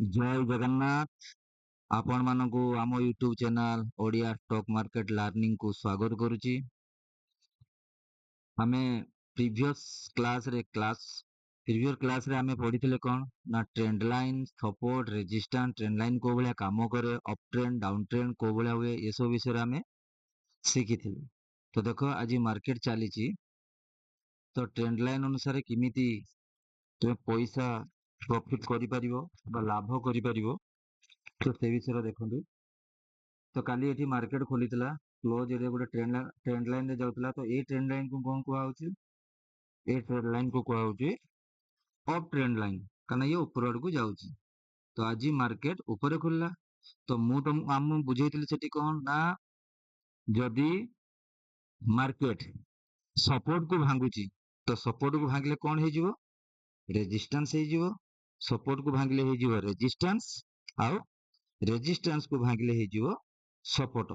जय जगन्नाथ। आपण मानकु आम YouTube channel Odia stock market learning को स्वागत करुची। आमे प्रीवियस क्लास रे आमे पढ़िथिले कोन ना trend line support resistance trend line को भलिया काम करे अप ट्रेंड डाउन ट्रेंड को भलिया हुए ये सब विषय रे आमे सिखिथिले। तो देखो आज मार्केट चलीची तो ट्रेंड लाइन अनुसार किमिति तुम पैसा प्रॉफिट करि परिबो बा लाभ करि परिबो तो से विषय देखंतु। तो काली एठी मार्केट खोलीथिला क्लोज एरिया गोटे ट्रेंड लाइन रे जाउतला तो ए ट्रेंड लाइन को कोन कुआ होची ए ट्रेंड लाइन को कुआ होची अप ट्रेंड लाइन काना ये ऊपर आड़ को जाउची। तो आज मार्केट ऊपर खुलला तो मु तुम आम बुझेइतिली सेठी कोन ना जदी मार्केट सपोर्ट को भांगुची तो सपोर्ट को भांगले कोन हे जिवो रेजिस्टेंस हे जिवो सपोर्ट को भांगले हे जिवो रेजिस्टेंस आउ रेजिस्टेंस को भांगले हे जिवो सपोर्ट।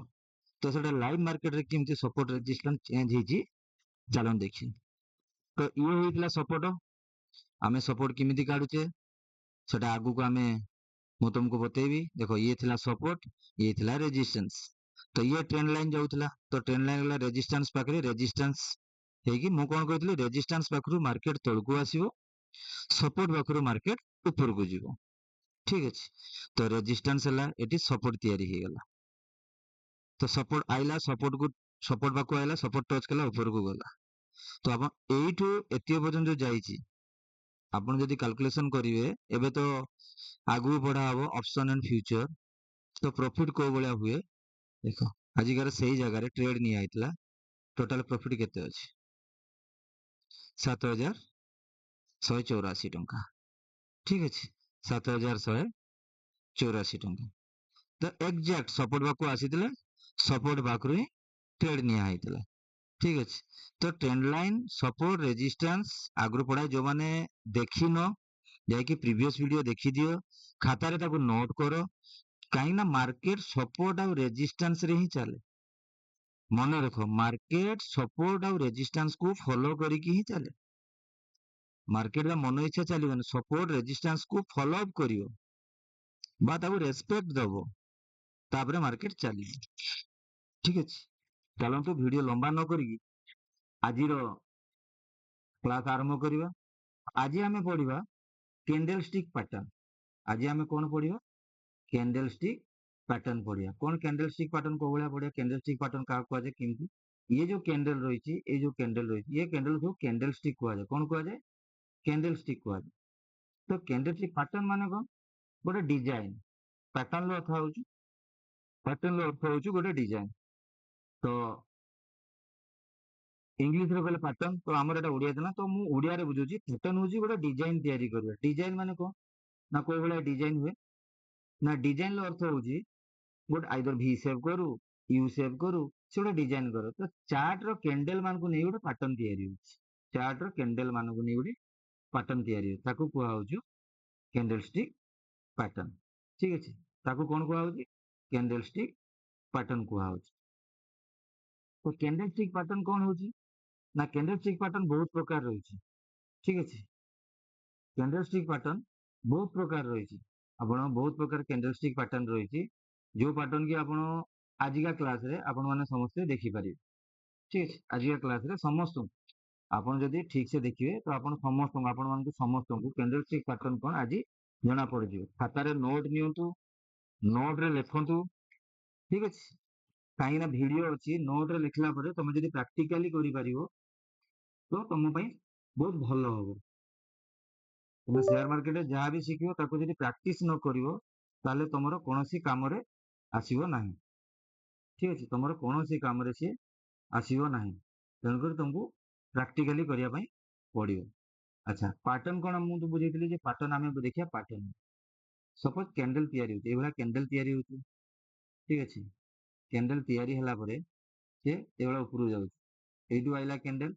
तो सेटा लाइव मार्केट रे किमती सपोर्ट रेजिस्टेंस चेंज हिची चलन देखि। तो ये होइतला सपोर्ट आमे सपोर्ट किमिति काढुचे सेटा आगु को आमे मु तुमको बतेबी। देखो ये थिला सपोर्ट ये थिला रेजिस्टेंस तो ये ट्रेंड लाइन जाउतला तो ट्रेंड लाइन वाला रेजिस्टेंस पाखरे रेजिस्टेंस हेगी मु कोन कहतली रेजिस्टेंस पाखरु मार्केट तळकु आसीबो सपोर्ट पाखरु मार्केट ऊपर को जीवो। ठीक अछि तो रेजिस्टेंस हला एटी सपोर्ट तयारी हे गेला तो सपोर्ट आइला सपोर्ट पाखु आइला सपोर्ट टच कला ऊपर को गला। तो आपण एइठु एतिय पर्यंत जो जाईची आपण जदी कैलकुलेशन करिवे एबे तो आगु बढ़ा हबो ऑप्शन एंड फ्यूचर तो प्रॉफिट को बळिया हुए देखो आजिकार सही जगह रे ट्रेड नि आइतला टोटल प्रॉफिट केते अछि 7184 टंका। ठीक अछि 7184 टंका तो एग्जैक्ट सपोर्ट बाकू आसीतले सपोर्ट बाकरू ही ट्रेड निया आइतला। ठीक अछि तो ट्रेंड लाइन सपोर्ट रेजिस्टेंस आगु पढ़ाई जो माने देखि न जाई कि प्रीवियस वीडियो देखि दियो खाता रे ताको नोट करो काई ना मार्केट सपोर्ट और रेजिस्टेंस रे ही चले। मन रखो मार्केट सपोर्ट और रेजिस्टेंस को फॉलो करिकी ही चले मार्केट रा मन इच्छा चलिबन सपोर्ट रेजिस्टेंस को फॉलो अप करियो बा ताको रेस्पेक्ट दबो तापरे मार्केट चली। ठीक अछि चलो तो वीडियो लंबा न करिकी आजिर क्लास आरंभ करिवा। आज आमे पढ़िबा कैंडल स्टिक पैटर्न। आज आमे कोन पढ़िबा कैंडल स्टिक पैटर्न पढ़िया कौन कैंडल स्टिक पैटर्न को भलिया पढ़िया कैंडल स्टिक पैटर्न का कुआ जाय किमती ये जो कैंडल रहिछि ये जो कैंडल रहिछि ये कैंडल को कैंडल स्टिक कुआ जाय कौन कुआ जाय कैंडल स्टिक कुआ जाय। तो कैंडल स्टिक पैटर्न माने कोन गोटे डिजाइन पैटर्न लो अर्थ होउछि पैटर्न लो अर्थ होउछि गोटे डिजाइन। तो इंग्लिश रे कहले पैटर्न तो हमर एटा ओडिया देना तो मु ओडिया रे बुझुछि पैटर्न होउछि गोटे डिजाइन तयारी करबा डिजाइन माने कोन ना कोइ भलिया डिजाइन हुए ना डिजाइन लो अर्थ होउछि गोटे आइदर भी सेव करू यू सेव करू से गोटे डिजाइन करो। तो चार्ट रो कैंडल मान को नै गोटे पैटर्न तयारी होउछि चार्ट रो कैंडल मान को नै गोटे पैटर्न तयारी होउछि ताको कुआ होउछि कैंडल स्टिक पैटर्न। ठीक अछि ताको कोन कुआ होउछि कैंडल स्टिक पैटर्न कुआ होउछि। तो कैंडल स्टिक पैटर्न कोन होउछि ना कैंडल स्टिक पैटर्न बहुत प्रकार रहिछि। ठीक अछि कैंडल स्टिक पैटर्न बहुत प्रकार रहिछि आपण बहुत प्रकार कैंडल स्टिक पैटर्न रहिछि जो पैटर्न की आपण आजिका क्लास रे आपण माने समस्त देखि पारिबे। ठीक अछि आजिका क्लास रे समस्त आपण जदी ठीक से देखिबे तो आपण समस्त आपण मान को समस्त को कैंडल स्टिक पैटर्न कोन आजि जना पड़ जिवो खाता रे नोट नियंतु नोट रे लेखंतु। ठीक अछि काई ना वीडियो अछि नोट रे लिखला परे तमे जदी प्रैक्टिकली करि पारिबो तो तम पई बहुत भलो होबो। तुम शेयर मार्केट जहाँ भी शिखियो ताको जदी प्रैक्टिस न करिवो ताले तमरो कोनोसी काम रे आसीबो नाही। ठीक अछि तमरो कोनोसी काम रे से आसीबो नाही तेन कर तुमको प्रैक्टिकली करिया पई पड़ियो। अच्छा पैटर्न कोन मु तो बुझेइतिली जे पैटर्न आमे देखिया पैटर्न सपोज कैंडल तयारी होती एबला कैंडल तयारी होती। ठीक अछि कैंडल तयारी हला परे से एबला ऊपर जाउ एइटु आइला कैंडल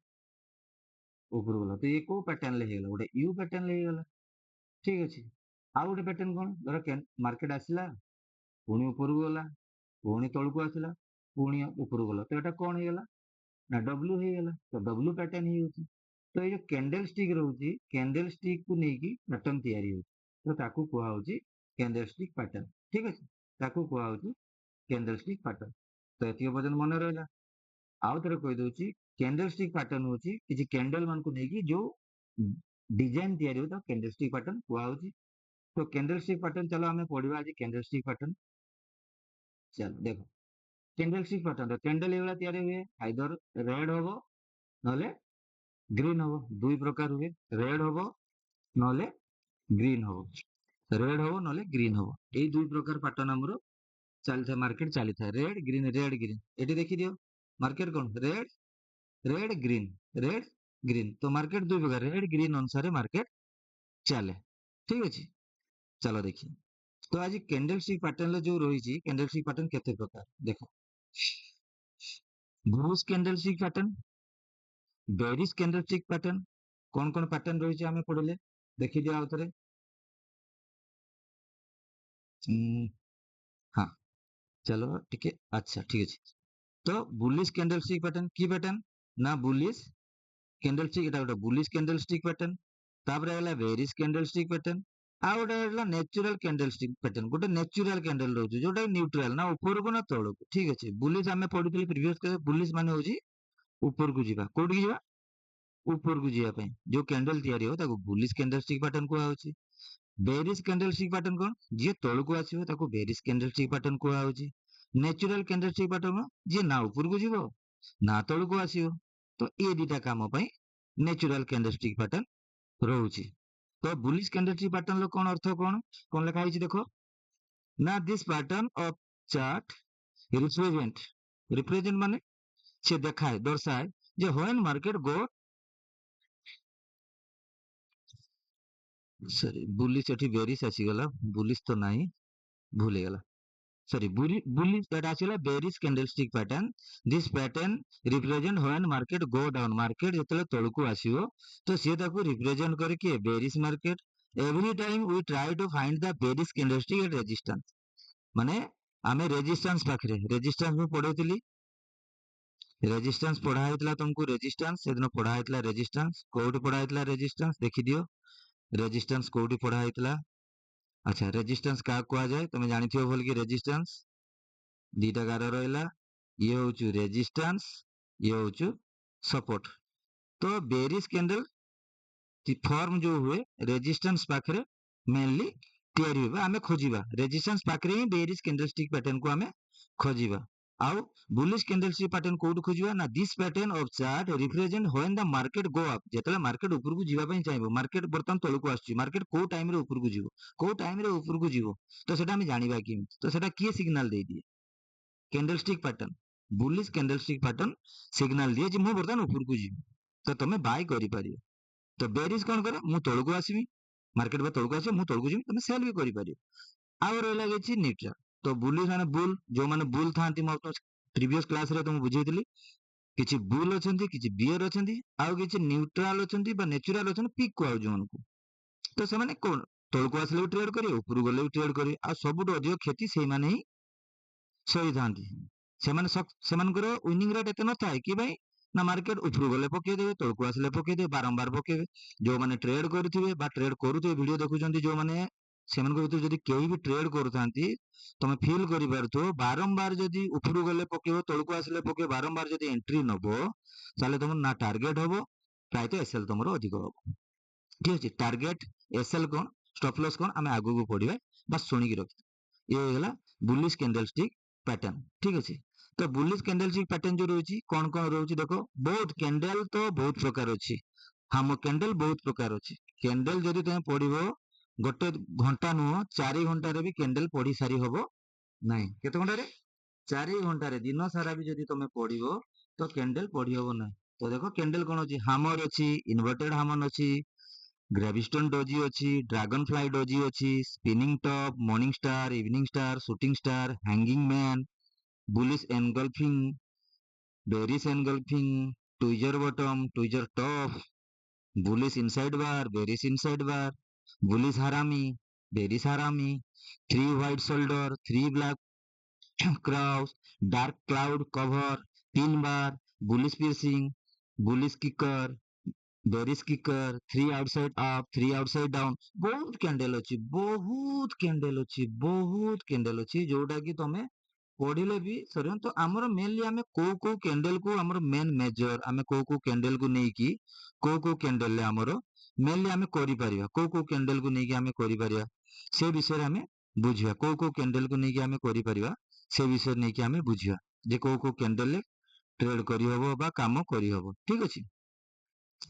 ऊपर गला तो ये को पैटर्न ले गेला गोटे यू पैटर्न ले गेला। ठीक अछि आ गोटे पैटर्न कोन धर मार्केट आसिला पुणी ऊपर गला पुणी तळकु आसिला पुणी ऊपर गला तो एटा कोन हे गेला ना डब्ल्यू हे गेला तो डब्ल्यू पैटर्न ही होची। तो ये जो कैंडल स्टिक रहउची कैंडल स्टिक को नेकी पैटर्न तयारी होची तो ताकू कुआ होची कैंडलस्टिक पैटर्न ठीक अच्छे ताकू कुआ होची कैंडलस्टिक पैटर्न तो एतिक पर्यंत मन रहा आउ थे कहीदे कैंडलस्टिक पैटर्न हूँ किसी कैंडल मान को लेकिन जो डिजाइन तैयारी हो कैंडलस्टिक पैटर्न कुआ होची तो कैंडलस्टिक पैटर्न चलो आम पढ़ा आज कैंडलस्टिक पैटर्न चलो देखो कैंडलस्टिक पैटर्न कैंडल ये तैयारी हुए आइदर रेड हम ना ग्रीन हम दुई प्रकार हुए रेड हम ना ग्रीन हम रेड हम ना ग्रीन हम यही दुई प्रकार पैटर्न आमर चलता मार्केट चली था रेड ग्रीन ये देखी दियो मार्केट कौन रेड रेड ग्रीन तो मार्केट दुई प्रकार रेड ग्रीन अनुसार मार्केट चले ठीक अच्छे चलो देखिए तो आज कैंडलस्टिक पैटर्न जो रही कैंडलस्टिक पैटर्न केते प्रकार देखो bullish candlestick pattern bearish candlestick pattern कौन कौन पैटर्न रही आम पढ़ले देखी दिया आउे हाँ चलो ठीक है अच्छा ठीक है तो बुलिश कैंडलस्टिक पैटर्न की पैटर्न ना बुलिश कैंडलस्टिक एटा गोटे बुलिश कैंडलस्टिक पैटर्न तापर हला बेरिश कैंडलस्टिक पैटर्न आ गोटे हला नेचुरल कैंडलस्टिक पैटर्न गोटे नेचुरल कैंडल रहउछ जोटा न्यूट्रल ना ऊपर को ना तळ को ठीक अछि बुलिश आमे पढितले प्रीवियस बुलिश माने होची ऊपर को जीवा कोठी जीवा ऊपर को जीवा पई जो कैंडल तयारी हो ताको बुलिश कैंडलस्टिक पैटर्न को आउची बेरिश कैंडलस्टिक पैटर्न कोन जे तळ को आसीबो ताको बेरिश कैंडलस्टिक पैटर्न को आउची नेचुरल कैंडलस्टिक पैटर्न जे ना ऊपर को जीवो ना तळ को आसीबो तो ए दिटा काम पई नेचुरल कैंडलस्टिक पैटर्न रहुची तो बुलिश कैंडलस्टिक पैटर्न लो कोन अर्थ कोन लिखा है देखो ना this pattern of chart represent माने से देखाए दर्शाए जे when market go sorry bullish एठी बेरिश आसी गला बुलिश तो नाही भूल गला सॉरी बुलिश दैट आसीला bearish candlestick pattern this pattern represent when market go down market जतले तळको आसीबो तो से ताको रिप्रेजेंट करे कि bearish market every time we try to find the bearish candlestick at resistance माने आमे रेजिस्टेंस पाखरे रेजिस्टेंस में पढेतिली रेजिस्टेंस पढ़ा होता तुमको रेजिस्टेंस से दिन पढ़ा होता रेजिस्टेंस कोड पढ़ा होता रेजिस्टेंस देखी दियो रेजिस्टेंस कोडी पढ़ा होता अच्छा रेजिस्टेंस क्या कह जाए तुम जानी भल कि रेजिस्टेंस दीटा गार रहा ये हूँ रेजिस्टेंस ये हूँ सपोर्ट तो बेरिश कैंडल फॉर्म जो हुए रेजिस्टेंस पाखरे मेनली तैयारी होबा आमे खोजिबा रेजिस्टेंस पाखरे ही बेरिश कैंडलस्टिक पैटर्न को आमे खोजिबा आउ बुलिश कैंडलस्टिक पैटर्न कोड खोजिबा ना this pattern of chart represent when the market go up जेतले मार्केट ऊपर को जीवा पई चाहबो मार्केट बर्तन तळ को आछि मार्केट को टाइम रे ऊपर को जीवो को टाइम रे ऊपर को जीवो तो सेटा हम जानिबा कि तो सेटा की सिग्नल दे दिए candlestick pattern bullish candlestick pattern signal दिए जे मु बर्तन ऊपर को जीवो तो तमे बाय करि पारियो तो बेरिश कौन करे मु तळ को आसीबी मार्केट बा तळ को आसी मु तळ को जीवि तमे सेल भी करि पारियो आउ रहला गेछि न्यूट्रल तो बुलिश माने बुल जो माने बुल थांती मो प्रीवियस क्लास रे तुम बुझेइतली किछि बुल अछंती किछि बियर अछंती आउ किछि न्यूट्रल अछंती बा नेचुरल अछंती पिक को आउ जोन को तो से माने कोन तळ को आसले ट्रेड करियो ऊपर गले ट्रेड करियो आ सबुट अधिक खेती सेही माने ही सही थांती से मानकर विनिंग रेट एते न थाए कि भाई ना मार्केट ऊपर गले पके देबे तळ को आसले पके देबे बारंबार पकेबे जो माने ट्रेड करथिबे बा ट्रेड करूथिबे वीडियो देखुचंती जो माने सेमानक भितर जदि केही भी ट्रेड करूथांती तमे फील करि पारथो बारंबार जदि ऊपर गले पकेबो तळ को आसले पके बारंबार जदि एंट्री नबो ताले तुम ना टार्गेट हबो प्रायत एसएल तुमरो अधिक हबो ठीक अछि टार्गेट एसएल कोन स्टॉप लॉस कोन आमे आगु को पढिबा बस सुनी की रख ये होला बुलिश कैंडलस्टिक पैटर्न ठीक अछि तो बुलिश कैंडलस्टिक पैटर्न जो रहउची कोन कोन रहउची देखो बहुत कैंडल तो बहुत प्रकार अछि हम कैंडल बहुत प्रकार अछि कैंडल जदि तुम पढिबो गोटे घंटा नुह 4 घंटा रे भी कैंडल पढ़ी सारी हबो नहीं केते घंटा रे 4 घंटा रे दिन सारा भी जदि तुम पढिबो तो कैंडल पढ़ी हबो नहीं तो देखो कैंडल कोन अछि हैमर अछि इन्वर्टेड हैमर अछि ग्रेविस्टोन डोजी अछि ड्रैगन फ्लाई डोजी अछि spinning top morning star evening star shooting star hanging man bullish engulfing bearish engulfing tweezer bottom tweezer top bullish inside bar bearish inside bar bullish harami bearish harami three white shoulder three black crows dark cloud cover pin bar bullish piercing bullish kicker there is kicker, 3 outside up, 3 outside down, बहुत candle अच्छी जोटा कि तमे पढ़िले भी sir तो आमर mainly आम को कैंडल को आमर मेन मेजर आम को कैंडल को लेकिन को कैंडल आमर मेनली आम कर को कैंडल को लेकिन आम कर से विषय आम बुझा को कैंडल को लेकिन आम कर से विषय नहीं आम बुझा जे को कैंडल ट्रेड करहब बा काम करहब ठीक अच्छे।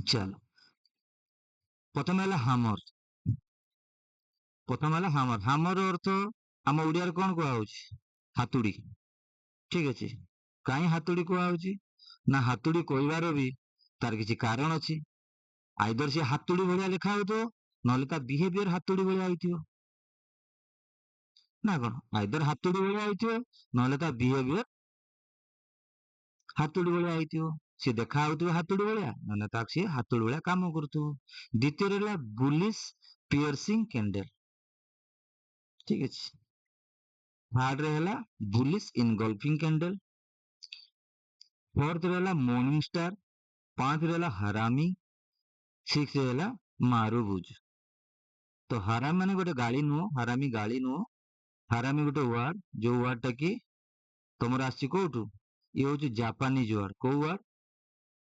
चलो प्रथम है हामर प्रथम है हामर हामर अर्थ आम ओडिया कौन कहुच हातुड़ी ठीक अच्छे कहीं हातुड़ी कहुची ना हातुड़ी कहबार भी तार किसी कारण अच्छी आइदर से हातुड़ी भाया लिखा हो ना बिहेवियर हातुड़ी भाया हो ना कौन आइदर हातुड़ी भाया हो ना बिहेवियर हातुड़ी भाया हो सी देखा हातुड़ी भाया ना सी हातुड़ी भाया काम करू। द्वितीय रहा बुलिश पियर्सिंग कैंडल ठीक अच्छे। थर्ड रहा बुलिश इनगल्फिंग कैंडल। फोर्थ रहा मॉर्निंग स्टार। पांच रहा हरामी। सिक्स रहा मारुबुज। तो हरामी माने गोटे गाड़ी नुह हरामी गाड़ी नुह हरामी गोटे वार्ड जो वार्ड टा कि तुम आसी कौटू ये हूँ जापानीज वार्ड कौ वार्ड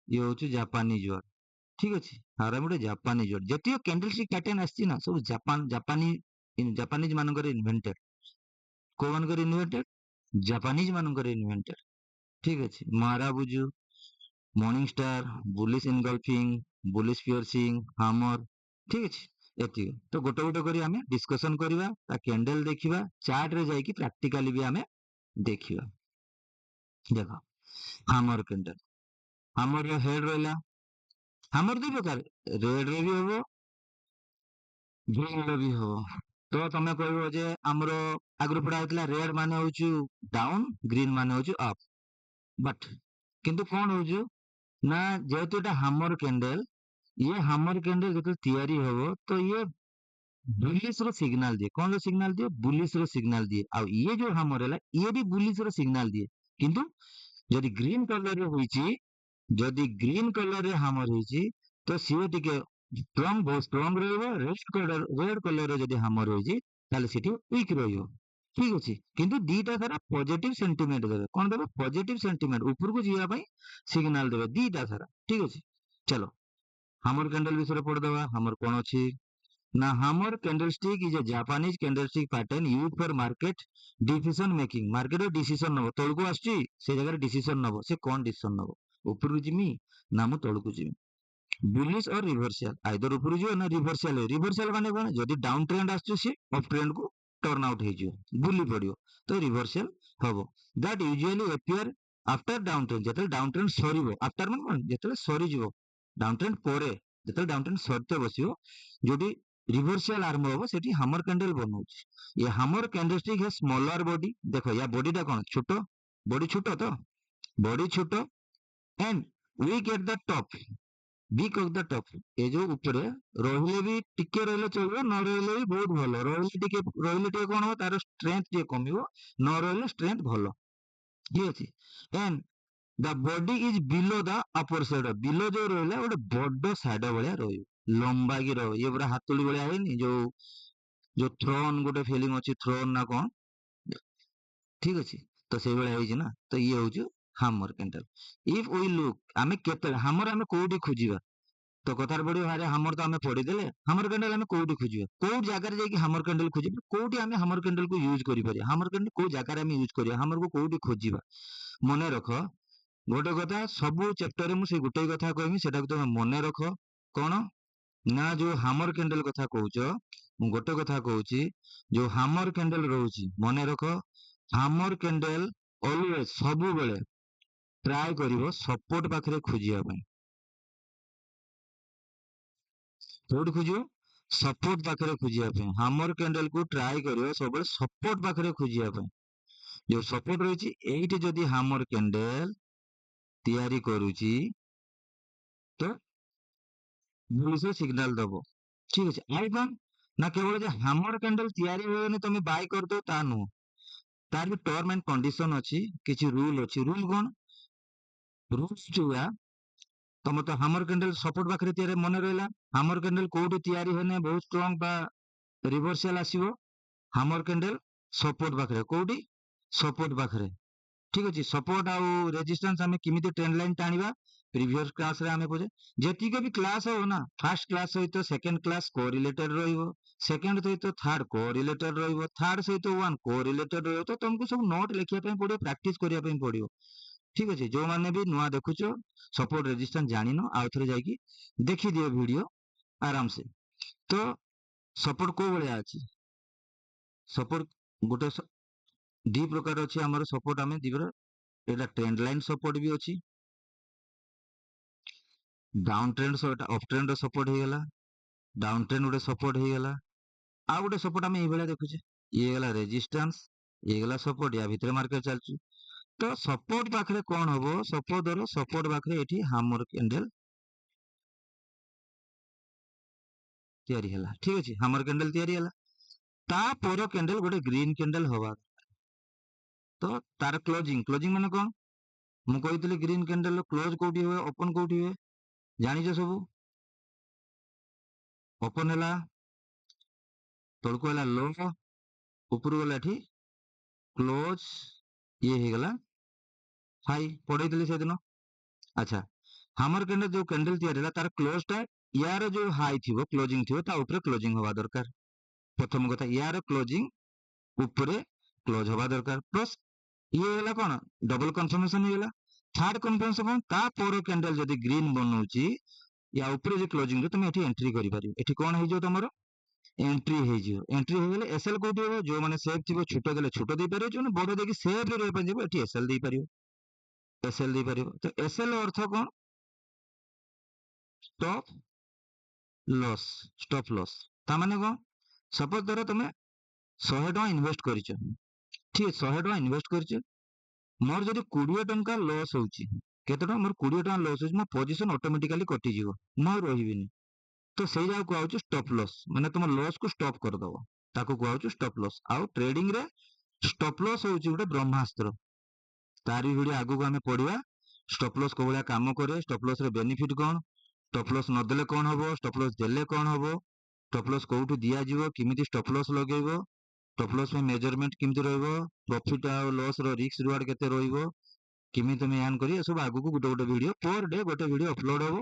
ये हूँ जापानीज वार्ड ठीक अच्छे। हरामी गोटे जापानीज वार्ड जतिक कैंडल स्टिक पैटर्न आसी ना सब जापानीज मानकर इन्वेंटेड को मानकर इन्वेंटेड जापानीज मानकर इन्वेंटेड ठीक अच्छे। Marubozu morning star bullish engulfing bullish piercing hammer ठीक अच्छे एति तो गोटे गोटे करी आमे डिस्कशन करबा ता कैंडल देखिबा चार्ट रे जाई कि प्रैक्टिकली भी आमे देखिबा। देखो हामर कैंडल हामर रो हेड रहला हामर दो प्रकार रेड रे भी होबो ग्रीन रे भी होबो तो तमे कहबो जे हमरो आगु पड़ा होतला रेड माने होछु डाउन ग्रीन माने होछु अप बट किंतु कोन होछु ना जेहेतु एटा हामर कैंडल ये हामर कैंडल जो तैयारी होबो तो ये बुलिश रो सिग्नल दिए कौन रो सिग्नल दिए बुलिश रो सिग्नल दिए आ ये जो हामर है ये भी बुलिश रो सिग्नल दिए किंतु जदि ग्रीन कलर रे होईची जदि ग्रीन कलर रे हामर होईची तो सिए टिके स्ट्रांग बहुत स्ट्रांग रहइबो रेड कलर रे जदि हामर होईची ताले सिटी वीक रहइबो ठीक अछि किंतु दीटा सारा पॉजिटिव सेंटीमेंट देबे कोन देबे पॉजिटिव सेंटीमेंट ऊपर को जिया पई सिग्नल देबे दीटा सारा ठीक अछि। चलो हामर कैंडल विषय पढ़ देबा हामर कोन अछि ना hammer candlestick is a Japanese candlestick pattern used for market decision making market रे decision नबो तळको आछी से जगह रे decision नबो से कोन decision नबो ऊपर जिमी ना मु तळको जिमी बुलिश और रिवर्सल आइदर ऊपर जियो ना रिवर्सल माने कोन जदि डाउन ट्रेंड आछी से अप ट्रेंड को टर्न आउट हे जियो बुली पड़ियो तो रिवर्सल हबो that usually appear after down trend जेते डाउन ट्रेंड सरीबो आफ्टर माने कोन जेते सरी जिवो डाउन ट्रेंड परे जेते डाउन ट्रेंड सरते बसियो जोडी रिवर्सल आरंभ हम से हामर कैंडल बनाऊ ये हामर कैंडलस्टिक है स्मॉलर बॉडी देखो या बॉडी टा कौन छोट बॉडी छोट तो बॉडी छोट and weak at the top weak of the top ये जो ऊपर रहिले भी टिके रहिले चलो न रहिले भी बहुत भलो रहिले टिके कोन हो तार स्ट्रेंथ टिके कमिवो न रहिले स्ट्रेंथ भलो ठीक अछि and the body is below the upper side below जो रहिला गोटे बड़ साइड भलिया रहियो लंबा की रहो ये पूरा हातुड़ी भलिया हैनी जो थ्रोन गोटे फिल्म अछि थ्रोन ना कोन ठीक अछि तो से भलिया होइछि ना तो ये होछु hammer candle if we look आमे केते हामर आमे कोठी खोजिबा तो कथार पड़ी अरे हामर तो आमे पढ़ी देले हामर कैंडल आमे कोठी खोजिबा को जगह रे जाई हामर कैंडल खोजिबा कोठी आमे हामर कैंडल को यूज करि परिया हामर कैंडल को जगह रे आमे यूज करिया हामर को कोठी खोजिबा मने रखो गोटे कथा सबू चैप्टर में से गोटे कथा कहमी सेटा तुम मन रख कौन ना जो हामर कैंडल कथा कहूच गोटे कथा कहूची जो हामर कैंडल रोची मन रख हामर कैंडल ऑलवेज सबु बेले ट्राई करिवो सपोर्ट पाखरे खोजिया पई कोड खोजियो सपोर्ट पाखरे खोजिया पई हामर कैंडल को ट्राई करिवो सब बेले सपोर्ट पाखरे खोजिया पई जो सपोर्ट रहची एइटे जदी हामर कैंडल तैयारी करूची तो बुलिश सिग्नल दबो ठीक अछि आई कौन ना केवल जे हामर कैंडल तैयारी होने तुम बाय कर दो ता नु तार भी टर्म एंड कंडीशन अछि किछि रूल अछि रूल कोन रूल्स जो या ତମ ତ ହାମର କ୍ୟାଣ୍ଡେଲ ସପୋର୍ଟ ପାଖରେ ତିଆରି ମନେ ରହିଲା। ହାମର କ୍ୟାଣ୍ଡେଲ କୋଉଠି ତିଆରି ହେଲେ ବହୁତ ଷ୍ଟ୍ରଙ୍ଗ ବା ରିଭର୍ସିଆଲ ଆସିବ? ହାମର କ୍ୟାଣ୍ଡେଲ ସପୋର୍ଟ ପାଖରେ। କୋଉଠି? ସପୋର୍ଟ ପାଖରେ। ଠିକ ଅଛି। ସପୋର୍ଟ ଆଉ ରେଜିଷ୍ଟାନ୍ସ ଆମେ କେମିତି ଟ୍ରେଣ୍ଡ ଲାଇନ ଟାଣିବା ପ୍ରିଭିୟସ କ୍ଲାସ ରେ ଆମେ ପଢେ। ଯେତିକି ବି କ୍ଲାସ ହବ ନା ଫାର୍ଷ୍ଟ କ୍ଲାସ ସହିତ ସେକେଣ୍ଡ କ୍ଲାସ କୋରିଲେଟେଡ ରହିବ, ସେକେଣ୍ଡ ସହିତ ଥାର୍ଡ କୋରିଲେଟେଡ ରହିବ, ଥାର୍ଡ ସହିତ ୱାନ୍ କୋରିଲେଟେଡ ରହିବ। ତ ତମକୁ ସବୁ ନୋଟ ଲେଖିବା ପାଇଁ ପଡିବ, ପ୍ରାକ୍ଟିସ କରିବା ପାଇଁ ପଡିବ। ଠିକ ଅଛି। ଯୋଉମାନେ ବି ନୂଆ ଦେଖୁଛ ସପୋର୍ଟ ରେଜିଷ୍ଟାନ୍ସ ଜାଣିନ ଆଉ ଥରେ ଯାଇକି ଦେଖିଦିଅ ଭିଡିଓ ଆରାମସେ। ତ ସପୋର୍ଟ କୋଉ ଭଳିଆ ଅଛି? ସପୋର୍ଟ ଗୋଟେ ଦି ପ୍ରକାର ଅଛି ଆମର ସପୋର୍ଟ। ଆମେ ଦି ପ୍ରକାର, ଏଟା ଟ୍ରେଣ୍ଡ ଲାଇନ ସପୋର୍ଟ ବି ଅଛି, ଡାଉନ ଟ୍ରେଣ୍ଡ ଏଟା ଅପ ଟ୍ରେଣ୍ଡ ର ସପୋର୍ଟ ହେଇଗଲା, ଡାଉନ ଟ୍ରେଣ୍ଡ ଗୋଟେ ସପୋର୍ଟ ହେଇଗଲା। ଆଉ ଗୋଟେ ସପୋର୍ଟ ଆମେ ଏଇଭଳିଆ ଦେଖୁଛେ, ଇଏ ହେଲା ରେଜିଷ୍ଟାନ୍ସ, ଇଏ ହେଲା ସପୋର୍ଟ, ୟା ଭିତରେ ମାର୍କେଟ ଚାଲିଛି। ତ ସପୋର୍ଟ ପାଖରେ କଣ ହବ? ସପୋର୍ଟ ପାଖରେ ଏଠି ହାମର କ୍ୟାଣ୍ଡେଲ ତିଆରି ହେଲା। ଠିକ ଅଛି। ହାମର କ୍ୟାଣ୍ଡେଲ ତିଆରି ହେଲା। ତାପର କ୍ୟାଣ୍ଡେଲ ଗୋଟେ ଗ୍ରୀନ କ୍ୟାଣ୍ଡେଲ ହବା। ତ ତାର କ୍ଲୋଜିଂ ମାନେ କଣ? ମୁଁ କହିଥିଲି ଗ୍ରୀନ କ୍ୟାଣ୍ଡେଲ କ୍ଲୋଜ କୋଉଠି ହୁଏ, ଓପନ କୋଉଠି ହୁଏ? ଜାଣିଛ ସବୁ? ଓପନ ହେଲା, ତଳକୁ ହେଲା लो, ଉପରକୁ ଗଲା ଏଠି କ୍ଲୋଜ, ଇଏ ହେଇଗଲା ହାଇ। ପଢେଇଥିଲି ସେଦିନ। ଆଚ୍ଛା, ହାମର କ୍ୟାଣ୍ଡେଲ ଯୋଉ କ୍ୟାଣ୍ଡେଲ ତିଆରି ହେଲା ତାର କ୍ଲୋଜ ଟା ୟାର ଯୋଉ ହାଇ ଥିବ କ୍ଲୋଜିଂ ଥିବ ତା ଉପରେ କ୍ଲୋଜିଂ ହବା ଦରକାର। ପ୍ରଥମ କଥା, ୟାର କ୍ଲୋଜିଂ ଉପରେ କ୍ଲୋଜ ହବା ଦରକାର। ପ୍ଲସ୍ ଇଏ ହେଲା କଣ? ଡବଲ କନଫର୍ମେସନ ହେଇଗଲା। ଥାର୍ଡ କନଫର୍ମେସନ କଣ? ତା ପର କ୍ୟାଣ୍ଡେଲ ଯଦି ଗ୍ରୀନ ବନଉଛି, ୟା ଉପରେ ଯେ କ୍ଲୋଜିଂ ରେ ତମେ ଏଠି ଏଣ୍ଟ୍ରି କରିପାରିବ। ଏଠି କଣ ହେଇଯିବ? ତମର ଏଣ୍ଟ୍ରି ହେଇଯିବ। ଏଣ୍ଟ୍ରି ହେଇଗଲେ ଏସଏଲ କୋଉଠି ହବ? ଯୋଉମାନେ ସେଫ୍ ଥିବ ଛୋଟ ଦେଲେ ଛୋଟ ଦେଇପାରିବ, ଯୋଉମାନେ ବଡ ଦେଇକି ସେଫ୍ ରେ ରହିବା ପାଇଁ ଯିବ ଏଠି ଏସଏଲ ଦେଇପାରିବ। ଏସଏଲ ଦେଇପାରିବ। ତ ଏସଏଲ ଅର୍ଥ କଣ? Stop loss. ଷ୍ଟପ୍ ଲସ୍ ତା ମାନେ କଣ? ସପୋଜ ଧର ତମେ 100 ଟଙ୍କା ଇନଭେଷ୍ଟ କରିଛ, ଠିକ ଅଛି। 100 ଟଙ୍କା ଇନଭେଷ୍ଟ କରିଛ, ମୋର ଯଦି 20 ଟଙ୍କା ଲସ୍ ହଉଛି, କେତେ ଟଙ୍କା? ମୋର 20 ଟଙ୍କା ଲସ୍ ହଉଛି, ମୋ ପଜିସନ ଅଟୋମେଟିକାଲି କଟିଯିବ, ମୁଁ ଆଉ ରହିବିନି। ତ ସେଇ ଯାକୁ କୁହାଯାଉଛି ଷ୍ଟପ୍ ଲସ୍, ମାନେ ତମ ଲସ୍ କୁ ଷ୍ଟପ୍ କରିଦବ, ତାକୁ କୁହାଯାଉଛି ଷ୍ଟପ୍ ଲସ୍। ଆଉ ଟ୍ରେଡିଂ ରେ ଷ୍ଟପ୍ ଲସ୍ ହଉଛି ଗୋଟେ ବ୍ରହ୍ମାସ୍ତ୍ର। ତାରି ଭିଡିଓ ଆଗକୁ ଆମେ ପଢିବା। ଷ୍ଟପ୍ ଲସ୍ କୋଉ ଭଳିଆ କାମ କରେ, ଷ୍ଟପ୍ ଲସ୍ ର ବେନିଫିଟ କଣ, ଷ୍ଟପ୍ ଲସ୍ ନଦେଲେ କଣ ହବ, ଷ୍ଟପ୍ ଲସ୍ ଦେଲେ କଣ ହବ, ଷ୍ଟପ୍ ଲସ୍ କୋଉଠୁ ଦିଆଯିବ, କେମିତି ଷ୍ଟପ୍ ଲସ୍ ଲଗେଇବ, ଷ୍ଟପ୍ ଲସ୍ ପାଇଁ ମେଜରମେଣ୍ଟ କେମିତି ରହିବ, ପ୍ରଫିଟ ଆଉ ଲସ୍ ର ରିସ୍କ ରିୱାର୍ଡ କେତେ ରହିବ, କେମିତି ତମେ ଏର୍ନ କରିବ, ଏସବୁ ଆଗକୁ ଗୋଟେ ଗୋଟେ ଭିଡିଓ ପର ଡେ ଗୋଟେ ଭିଡିଓ ଅପଲୋଡ ହବ।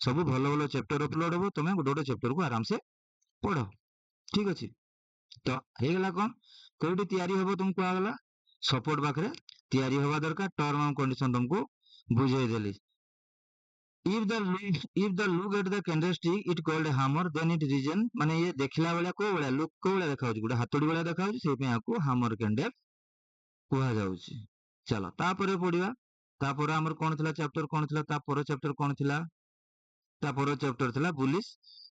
ସବୁ ଭଲ ଭଲ ଚାପ୍ଟର ଅପଲୋଡ ହବ, ତମେ ଗୋଟେ ଗୋଟେ ଚାପ୍ଟର କୁ ଆରାମସେ ପଢ। ଠିକ ଅଛି। ତ ହେଇଗଲା କଣ? କୋଉଠି ତିଆରି ହବ ତମକୁ କୁହାଗଲା? ସପୋର୍ଟ ପାଖରେ ତିଆରି ହବା ଦରକାର। ଟର୍ମ ଆଉ କଣ୍ଡିସନ ତମକୁ ବୁଝେଇଦେଲି। if the look at the candlestick it called a hammer, then it region, ମାନେ ଇଏ ଦେଖିଲା ଭଳିଆ କୋଉ ଭଳିଆ ଲୁକ୍ କୋଉ ଭଳିଆ ଦେଖାଯାଉଛି? ଗୋଟେ ହାତୁଡି ଭଳିଆ ଦେଖାଯାଉଛି, ସେଇପାଇଁ ଆକୁ ହାମର କ୍ୟାଣ୍ଡେଲ କୁହାଯାଉଛି। ଚାଲ ତାପରେ ପଢିବା। ତାପରେ ଆମର କଣ ଥିଲା ଚାପ୍ଟର? କଣ ଥିଲା ତାପର ଚାପ୍ଟର? କଣ ଥିଲା ତାପର ଚାପ୍ଟର? ଥିଲା ବୁଲିଶ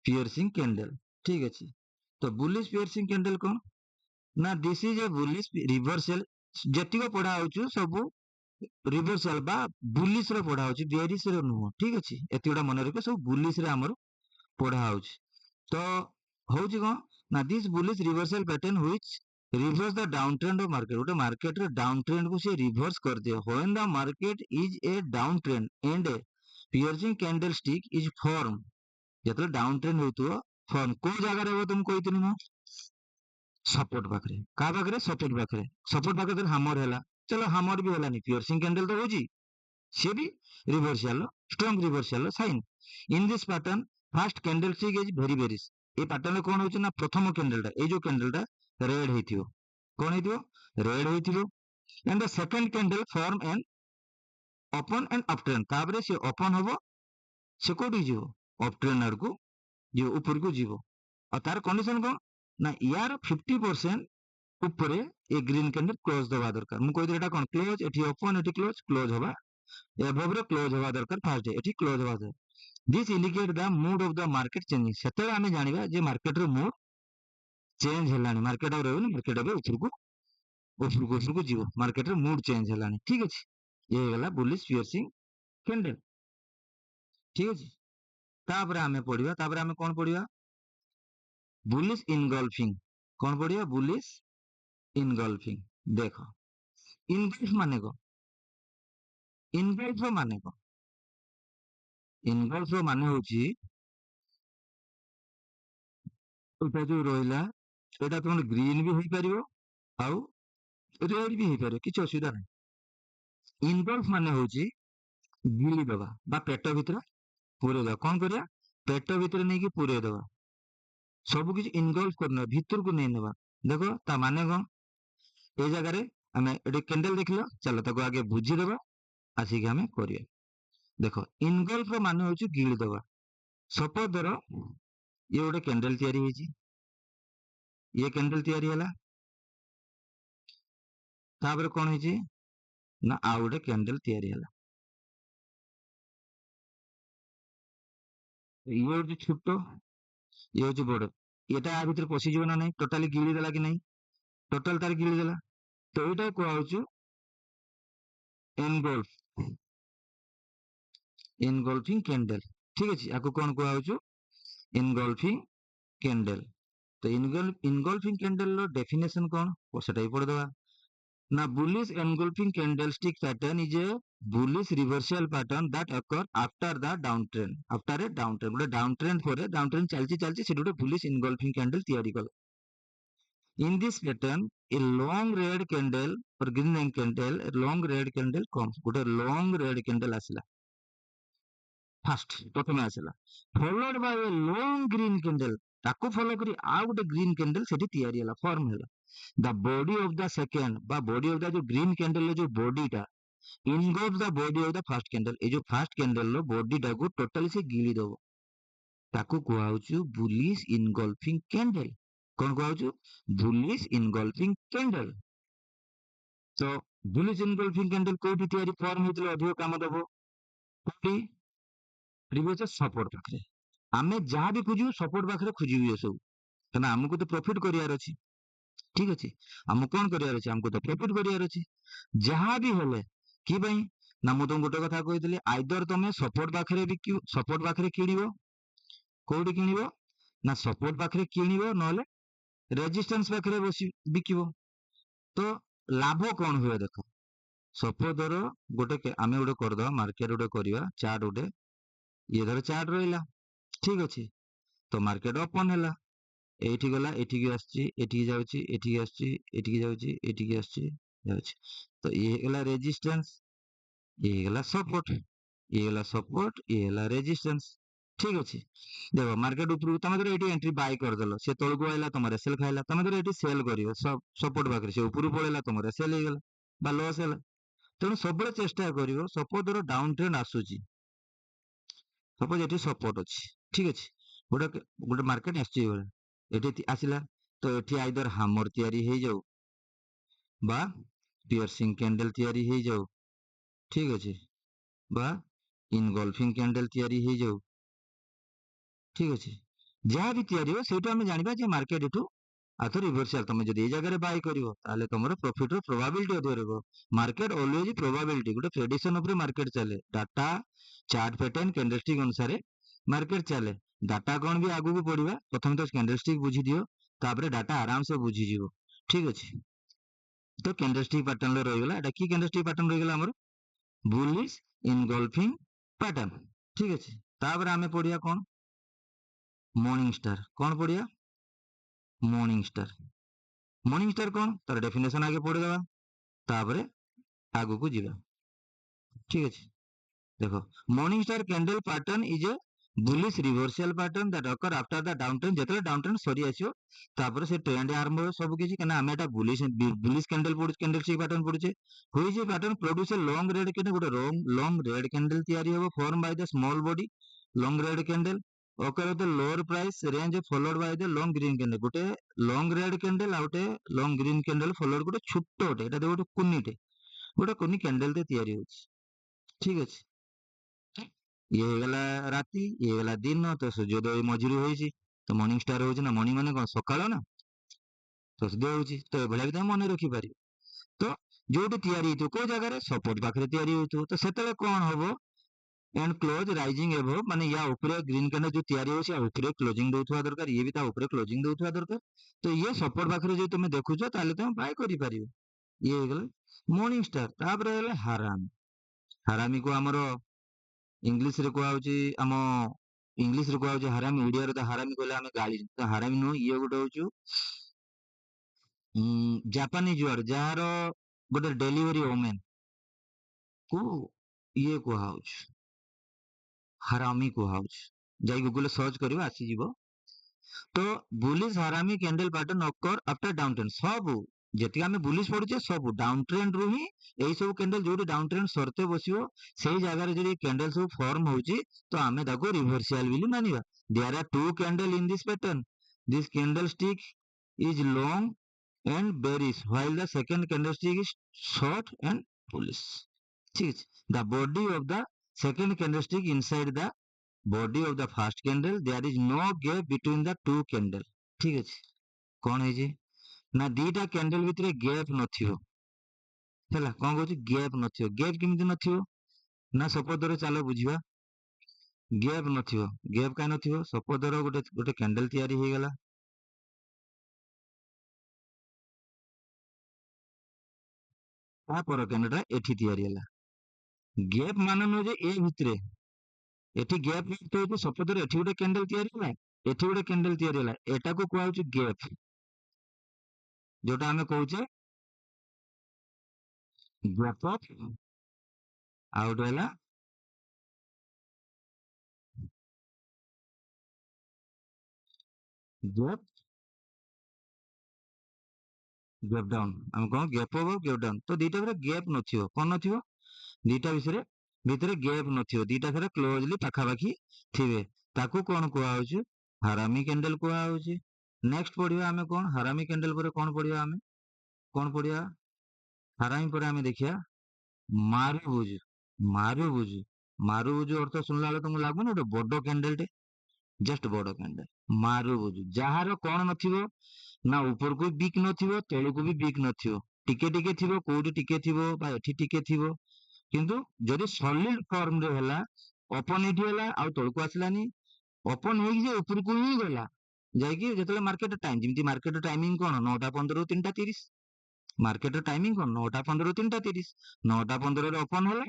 ପିୟରସିଂ କ୍ୟାଣ୍ଡେଲ। ଠିକ ଅଛି। ତ ବୁଲିଶ ପିୟରସିଂ କ୍ୟାଣ୍ଡେଲ କଣ ନା, ଦିସ୍ ଇଜ ଏ ବୁଲିଶ ରିଭର୍ସିଆଲ। ଯେତିକ ପଢା ହଉଛି ସବୁ ରିଭର୍ସିଆଲ ବା ବୁଲିଶ ର ପଢା ହଉଛି, ବେରିଶ ର ନୁହଁ। ଠିକ ଅଛି। ଏତିକିଟା ମନେ ରଖିବ, ସବୁ ବୁଲିଶ ରେ ଆମର ପଢା ହଉଛି। ତ ହଉଛି କଣ ନା, this bullish reversal pattern which reverse the down trend of market. ଗୋଟେ ମାର୍କେଟ ର ଡାଉନ ଟ୍ରେଣ୍ଡ କୁ ସେ ରିଭର୍ସ କରିଦିଅ। When the market is a down trend and piercing candlestick is form. ଯେତେବେଳେ ଡାଉନ ଟ୍ରେଣ୍ଡ ହଉଥିବ, ଫର୍ମ କୋଉ ଜାଗାରେ ହବ ତମକୁ କହିଥିଲି ମୁଁ? ସପୋର୍ଟ ପାଖରେ। କାହା ପାଖରେ? ସପୋର୍ଟ ପାଖରେ। ସପୋର୍ଟ ପାଖରେ ହାମର ହେଲା। ଚलो ହାମର ବି ହେଲାନି, ପିୟରସିଂ କ୍ୟାଣ୍ଡେଲ ତ ହଉଛି, ସିଏ ବି reversal, strong reversal sign. In this pattern first candlestick is very bearish. এই ପ୍ୟାଟର୍ନ କଣ ହଉଛି ନା, ପ୍ରଥମ କ୍ୟାଣ୍ଡେଲଟା, ଏଇ ଯୋଉ କ୍ୟାଣ୍ଡେଲଟା ରେଡ୍ ହେଇଥିବ, କଣ ହେଇଥିବ? ରେଡ୍ ହେଇଥିବ। and the second candle form an open and uptrend। ତାପରେ ସେ ଓପନ ହବ, ସେ କୋଉଠି ଯିବ? ଅପ ଟ୍ରେଣ୍ଡ ଆଡକୁ ଯିବ, ଉପରକୁ ଯିବ। ଆଉ ତାର କଣ୍ଡିସନ କଣ ନା, ୟାର 50% ଉପରେ ଏ ଗ୍ରୀନ କ୍ୟାଣ୍ଡେଲ କ୍ଲୋଜ ଦବା ଦରକାର। ମୁଁ କହିଥିଲି ଏଟା କଣ? କ୍ଲୋଜ। ଏଠି ଓପନ, ଏଠି କ୍ଲୋଜ ହବା, ଏଭବ ରେ କ୍ଲୋଜ ହବା ଦରକାର। ଫାର୍ଷ୍ଟ ଏଠି କ୍ଲୋଜ ହବା ଦରକାର। This indicate the mood of the market changing. ସେତେବେଳେ ଆମେ ଜାଣିବା ଯେ ମାର୍କେଟ ର ମୁଡ ଚେଞ୍ଜ ହେଲାଣି, ମାର୍କେଟ ଆଉ ରହିବନି, ମାର୍କେଟ ଏବେ ଉପରକୁ ଯିବ, ମାର୍କେଟ ର ମୁଡ ଚେଞ୍ଜ ହେଲାଣି। ଠିକ ଅଛି। ଇଏ ହେଇଗଲା ବୁଲିଶ ପିୟରସିଂ କ୍ୟାଣ୍ଡେଲ। ଠିକ ଅଛି। ତାପରେ ଆମେ ପଢିବା, ତାପରେ ଆମେ କଣ ପଢିବା? ବୁଲିଶ ଇନଗଲଫିଂ। କଣ ପଢିବା? ବୁଲିଶ ଇନଗଲଫିଂ। ଦେଖ, ଇନଗଲ୍ଫ ମାନେ କଣ? ଇନଗଲ୍ଫ ମାନେ କଣ? ଇନଗଲ୍ଫ ର ମାନେ ହଉଛି ଏଇଟା ଯୋଉ ରହିଲା ଏଇଟା ତମର ଗ୍ରୀନ ବି ହେଇପାରିବ ଆଉ ରେଡ୍ ବି ହେଇପାରିବ, କିଛି ଅସୁବିଧା ନାହିଁ। ଇନଗଲ୍ଫ ମାନେ ହଉଛି ଗିଳି ଦେବା ବା ପେଟ ଭିତରେ ପୁରେଇ ଦେବା। କଣ କରିବା? ପେଟ ଭିତରେ ନେଇକି ପୁରେଇ ଦେବା। ସବୁ କିଛି ଇନଗଲ୍ଫ କରିନେବା, ଭିତରକୁ ନେଇ ନେବା। ଦେଖ ତା ମାନେ କଣ? ଏଇ ଜାଗାରେ ଆମେ ଏଠି କ୍ୟାଣ୍ଡେଲ ଦେଖିଲ, ଚାଲ ତାକୁ ଆଗେ ବୁଝିଦେବା, ଆସିକି ଆମେ କରିବା। ଦେଖ ଇନଗଲ୍ଫ ର ମାନେ ହଉଛି ଗିଳି ଦେବା। ସପୋଜ ଧର ଇଏ ଗୋଟେ କ୍ୟାଣ୍ଡେଲ ତିଆରି ହେଇଛି, ଇଏ କ୍ୟାଣ୍ଡେଲ ତିଆରି ହେଲା, ତାପରେ କଣ ହେଇଛି ନା ଆଉ ଗୋଟେ କ୍ୟାଣ୍ଡେଲ ତିଆରି ହେଲା। ଇଏ ହଉଛି ଛୋଟ, ଇଏ ହଉଛି ବଡ। ଏଟା ଆ ଭିତରେ ପଶିଯିବ ନା ନାହିଁ? ଟୋଟାଲି ଗିଳି ଦେଲା କି ନାହିଁ? ଟୋଟାଲ ତାର ଗିଳି ଦେଲା। ତ ଏଇଟା କୁହାହଉଛି ଏନଗଲ୍ଫ, ଏନଗଲ୍ଫିଂ କ୍ୟାଣ୍ଡେଲ। ଠିକ ଅଛି, ଆକୁ କଣ କୁହାହଉଛି? ଏନଗଲ୍ଫିଂ କ୍ୟାଣ୍ଡେଲ। ତ ଇନଗଲ୍ଫିଂ କ୍ୟାଣ୍ଡେଲ ର ଡେଫିନେସନ କଣ ସେଟା ବି ପଢିଦବା। ନା bullish engulfing candlestick pattern is a bullish reversal pattern that occur after the downtrend. After a downtrend, ଗୋଟେ downtrend ପରେ downtrend ଚାଲିଛି ସେଠି ଗୋଟେ bullish engulfing candle ତିଆରି କଲା। In this pattern, a long red candle or green candle, a long red candle comes. ଗୋଟେ long red candle ଆସିଲା first, ପ୍ରଥମେ ଆସିଲା, followed by a long green candle, ତାକୁ ଫଲୋ କରି ଆଉ ଗୋଟେ ଗ୍ରୀନ କ୍ୟାଣ୍ଡେଲ ସେଠି ତିଆରି ହେଲା, ଫର୍ମ ହେଲା। The body of the second ବା body of the ଯୋଉ green candle ର ଯୋଉ bodyଟା engulf the body of the first candle, ଏଇ ଯୋଉ first candle ର bodyଟାକୁ ଟୋଟାଲି ସେ ଗିଳି ଦବ, ତାକୁ କୁହାହଉଛି bullish engulfing candle। କଣ କୁହାହଉଛି? bullish engulfing candle। ତ bullish engulfing candle କୋଉଠି ତିଆରି ଫର୍ମ ହେଇଥିଲେ ଅଧିକ କାମ ଦବ? କୋଉଠି? ପ୍ରିଭିୟସ୍ ସପୋର୍ଟ ପାଖରେ। ଆମେ ଯାହା ବି ଖୋଜିବୁ ସପୋର୍ଟ ପାଖରେ ଖୋଜିବୁ ଏସବୁ, କାରଣ ଆମକୁ ତ ପ୍ରଫିଟ କରିବାର ଅଛି। ଠିକ ଅଛି, ଆମକୁ କଣ କରିବାର ଅଛି? ଆମକୁ ତ ପ୍ରଫିଟ କରିବାର ଅଛି। ଯାହା ବି ହେଲେ କି ପାଇଁ ନା ମୁଁ ତମକୁ ଗୋଟେ କଥା କହିଥିଲି, ଆଇଦର ତମେ ସପୋର୍ଟ ପାଖରେ ବିକିବ, ସପୋର୍ଟ ପାଖରେ କିଣିବ। କୋଉଠି କିଣିବ? ନା ସପୋର୍ଟ ପାଖରେ କିଣିବ, ନହେଲେ ରେଜିଷ୍ଟାନ୍ସ ପାଖରେ ବିକିବ। ତ ଲାଭ କଣ ହୁଏ ଦେଖ। ସପୋଜ ଧର ଗୋଟେ ଆମେ ଗୋଟେ କରିଦବା, ମାର୍କେଟ ଗୋଟେ କରିବା, ଚାର୍ଟ ଗୋଟେ, ଇଏ ଧର ଚାର୍ଟ ରହିଲା, ଠିକ ଅଛି। ତ ମାର୍କେଟ ଓପନ ହେଲା, ଏଇଠି ଗଲା, ଏଠିକି ଆସିଛି, ଏଠିକି ଯାଉଛି, ଏଠିକି ଆସୁଛି, ଏଠିକି ଯାଉଛି, ଏଠିକି ଆସୁଛି, ଯାଉଛି। ତ ଇଏ ହେଇଗଲା ରେଜିଷ୍ଟାନ୍ସ, ଇଏ ହେଇଗଲା ସପୋର୍ଟ, ଇଏ ହେଲା ସପୋର୍ଟ, ଇଏ ହେଲା ରେଜିଷ୍ଟାନ୍ସ। ଠିକ ଅଛି, ଦେଖ ମାର୍କେଟ ଉପରକୁ ତମେ ଧର ଏଠି ଏଣ୍ଟ୍ରି ବାଇ କରିଦେଲ, ସେ ତଳକୁ ଆଇଲା, ତମର ଏସଏଲ ଖାଇଲା, ତମେ ଧର ଏଠି ସେଲ କରିବ ସପୋର୍ଟ ପାଖରେ, ସେ ଉପରକୁ ପଳେଇଲା, ତମର ଏସଏଲ ହେଇଗଲା ବା ଲସ୍ ହେଲା। ତେଣୁ ସବୁବେଳେ ଚେଷ୍ଟା କରିବ, ସପୋଜ ଧର ଡାଉନ ଟ୍ରେଣ୍ଡ ଆସୁଛି, ସପୋଜ ଏଠି ସପୋର୍ଟ ଅଛି, ଠିକ ଅଛି, ଗୋଟେ ମାର୍କେଟ ଆସିଛି ଏଇଭଳିଆ, ଏଠି ଆସିଲା, ତ ଏଠି ଆଇଦର ହାମର ତିଆରି ହେଇଯାଉ ବା ପିୟରସିଂ କ୍ୟାଣ୍ଡେଲ ତିଆରି ହେଇଯାଉ, ଠିକ ଅଛି, ବା ଇନଗଲ୍ଫିଂ କ୍ୟାଣ୍ଡେଲ ତିଆରି ହେଇଯାଉ, ଠିକ ଅଛି। ଯାହା ବି ତିଆରି ହେବ ସେଇଠୁ ଆମେ ଜାଣିବା ଯେ ମାର୍କେଟ ଏଠୁ ଆଉଥରେ ରିଭର୍ସାଲ। ତମେ ଯଦି ଏଇ ଜାଗାରେ ବାଇ କରିବ ତାହେଲେ ତମର ପ୍ରଫିଟ ର ପ୍ରୋବାବିଲିଟି ଅଧିକ ରହିବ। ମାର୍କେଟ ଅଲୱେଜ ପ୍ରୋବାବିଲିଟି, ଗୋଟେ ପ୍ରେଡିକ୍ସନ ଉପରେ ମାର୍କେଟ ଚାଲେ, ଡାଟା, ଚାର୍ଟ ପ୍ୟାଟର୍ନ, କ୍ୟାଣ୍ଡେଲଷ୍ଟିକ ଅନୁସାରେ ମାର୍କେଟ ଚାଲେ। ଡାଟା କଣ ବି ଆଗକୁ ପଢିବା, ପ୍ରଥମେ ତ କ୍ୟାଣ୍ଡେଲଷ୍ଟିକ ବୁଝିଦିଅ, ତାପରେ ଡାଟା ଆରାମସେ ବୁଝିଯିବ, ଠିକ ଅଛି। ତ କ୍ୟାଣ୍ଡେଲଷ୍ଟିକ ପାଟର୍ନ ରେ ରହିଗଲା, ଏଟା କି କ୍ୟାଣ୍ଡେଲଷ୍ଟିକ ପାଟର୍ନ ରହିଗଲା ଆମର? ବୁଲିଶ ଇନଗଲ୍ଫିଂ ପାଟର୍ନ, ଠିକ ଅଛି। ତାପରେ ଆମେ ପଢିବା କଣ? Morning star. କଣ ପଢିବା? Morning star. ମର୍ଣ୍ଣିଂ ଷ୍ଟାର କଣ? ତାର ଡେଫିନେସନ ଆଗେ ପଢିଦବା, ତାପରେ ଆଗକୁ ଯିବା, ଠିକ ଅଛି। ଦେଖ morning star candle pattern is a bullish reversal pattern that occur after the down trend. ଯେତେବେଳେ ଡାଉନ ଟ୍ରେଣ୍ଡ ସରି ଆସିବ ତାପରେ ସେ ଟ୍ରେଣ୍ଡ ଆରମ୍ଭ ହେବ ସବୁ କିଛି, କାହିଁକିନା ଆମେ ଏଟା ବୁଲିଶ କ୍ୟାଣ୍ଡେଲ ପଢୁଛେ, କ୍ୟାଣ୍ଡେଲଷ୍ଟିକ ପାଟର୍ନ ପଢୁଛେ। Which pattern produce a long red candle, ଗୋଟେ ଲଙ୍ଗ ରେଡ କ୍ୟାଣ୍ଡେଲ ତିଆରି ହେବ, form by the small body long red candle occur at the lower price range followed by the long green candle। ଗୋଟେ long red candle ଆଉ ଗୋଟେ long green candle ଫଲୋଡ ଗୋଟେ ଛୋଟଟେ, ଏଟା ଗୋଟେ କୁନିଟେ, ଗୋଟେ କୁନି କ୍ୟାଣ୍ଡେଲ ଟେ ତିଆରି ହଉଛି, ଠିକ ଅଛି। ଇଏ ହେଇଗଲା ରାତି, ଇଏ ହେଇଗଲା ଦିନ, ତ ସୂର୍ଯ୍ୟୋଦୟ ମଝିରେ ହେଇଛି, ତ ମର୍ଣ୍ଣିଂ ଷ୍ଟାର ହଉଛି ନା, ମର୍ଣ୍ଣିଂ ମାନେ କଣ ସକାଳ ନା, ତ ସୂର୍ଯ୍ୟ ହଉଛି, ତ ଏଭଳିଆ ବି ତମେ ମନେ ରଖିପାରିବ। ତ ଯୋଉଠି ତିଆରି ହେଇଥିବ, କୋଉ ଜାଗାରେ? ସପୋର୍ଟ ପାଖରେ ତିଆରି ହଉଥିବ, ତ ସେତେବେଳେ କଣ ହବ? and close rising above, ମାନେ ୟା ଉପରେ ଗ୍ରୀନ କ୍ୟାଣ୍ଡେଲ ଯୋଉ ତିଆରି ହଉଛି ୟା ଉପରେ କ୍ଲୋଜିଂ ଦଉଥିବା ଦରକାର, ଇଏ ବି ତା ଉପରେ କ୍ଲୋଜିଂ ଦଉଥିବା ଦରକାର। ତ ଇଏ ସପୋର୍ଟ ପାଖରେ ଯଦି ତମେ ଦେଖୁଛ ତାହେଲେ ତମେ ବାଇ କରିପାରିବ। ଇଏ ହେଇଗଲା ମର୍ଣ୍ଣିଂ ଷ୍ଟାର। ତାପରେ ହେଲା ହାରାମି। ହାରାମିକୁ ଆମର इंग्लिश रे को आउची आम इंग्लिश रे को आउची हरामी, ओडिया रे तो हरामी कहले आमे गाली, तो हरामी नु ये गोटे होचु जापानीज वर्ड जार गोटे डेलीवरी वोमेन को ये को हाउच हरामी को हाउच, जाई गूगल सर्च करबा आसी जीवो। तो बुलिश हरामी candle pattern occur after down trend सब जेति आमे बुलिश पडुचे सब डाउन ट्रेंड रु ही एई सब कैंडल जोटी डाउन ट्रेंड सरते बसियो सेही जगह रे जदी कैंडल सब फॉर्म होउची तो आमे ताको रिवर्सियल बिली मानिबा। There are two candle in this pattern, this candlestick is long and bearish while the second candlestick is short and bullish, ठीक है। the body of the second candlestick inside the body of the first candle there is no gap between the two candle, ठीक है। कौन है जी ना दीटा candle भितर gap नथियो हैला, कौन कहूची गैप नथियो, गैप केमिति नथियो ना सपोज चलो बुझिबा गैप नथियो, गैप काई नथियो सपोज गोटे गोटे कैंडल तयारी हे गला तापर कैंडलटा एठी तयारी हला, गैप मान न जे ए भितरे एठी गैप तो होतो सपोज एठी गोटे कैंडल तयारी हला एठी गोटे कैंडल तयारी हला एटा को कुआ होची गैप, जोटा हमें कहूचे गैप अप आउट हला गैप गैप डाउन, हम कौन गैप अप गैप डाउन, तो दीटा भितर गैप नथियो कोन नथियो दीटा भितर भितर गैप नथियो दीटा सारा क्लोजली पाखापाखी थिबे ताकू कोन कुआ होची हरामी कैंडल कुआ होची। नेक्स्ट पढ़िबा हमें कौन हरामी कैंडल पर कौन पढ़िबा हमें कौन पढ़िबा हरामी पर हमें देखिया मारुबुज, मारुबुज मारुबुज अर्थ सुनला बेले तुमको लागबो ना बड़ कैंडल टे जस्ट बड़ कैंडल मारुबुज जहार कौन नथिबो ना ऊपर को बीक नथिबो तळ को भी बीक नथिबो टिके टिके थिबो कोउटी टिके थिबो बा एठी टिके थिबो किंतु जदि सॉलिड फॉर्म रे हला ओपन एठी हला आ तळ को आसलानी ओपन होई जे ऊपर को ही गला जायकी जेतले मार्केट टाइम जेमती मार्केट टाइमिंग कोन 9:15 ରୁ 3:30 मार्केट टाइमिंग कोन 9:15 ରୁ 3:30 9:15 ରେ ओपन होला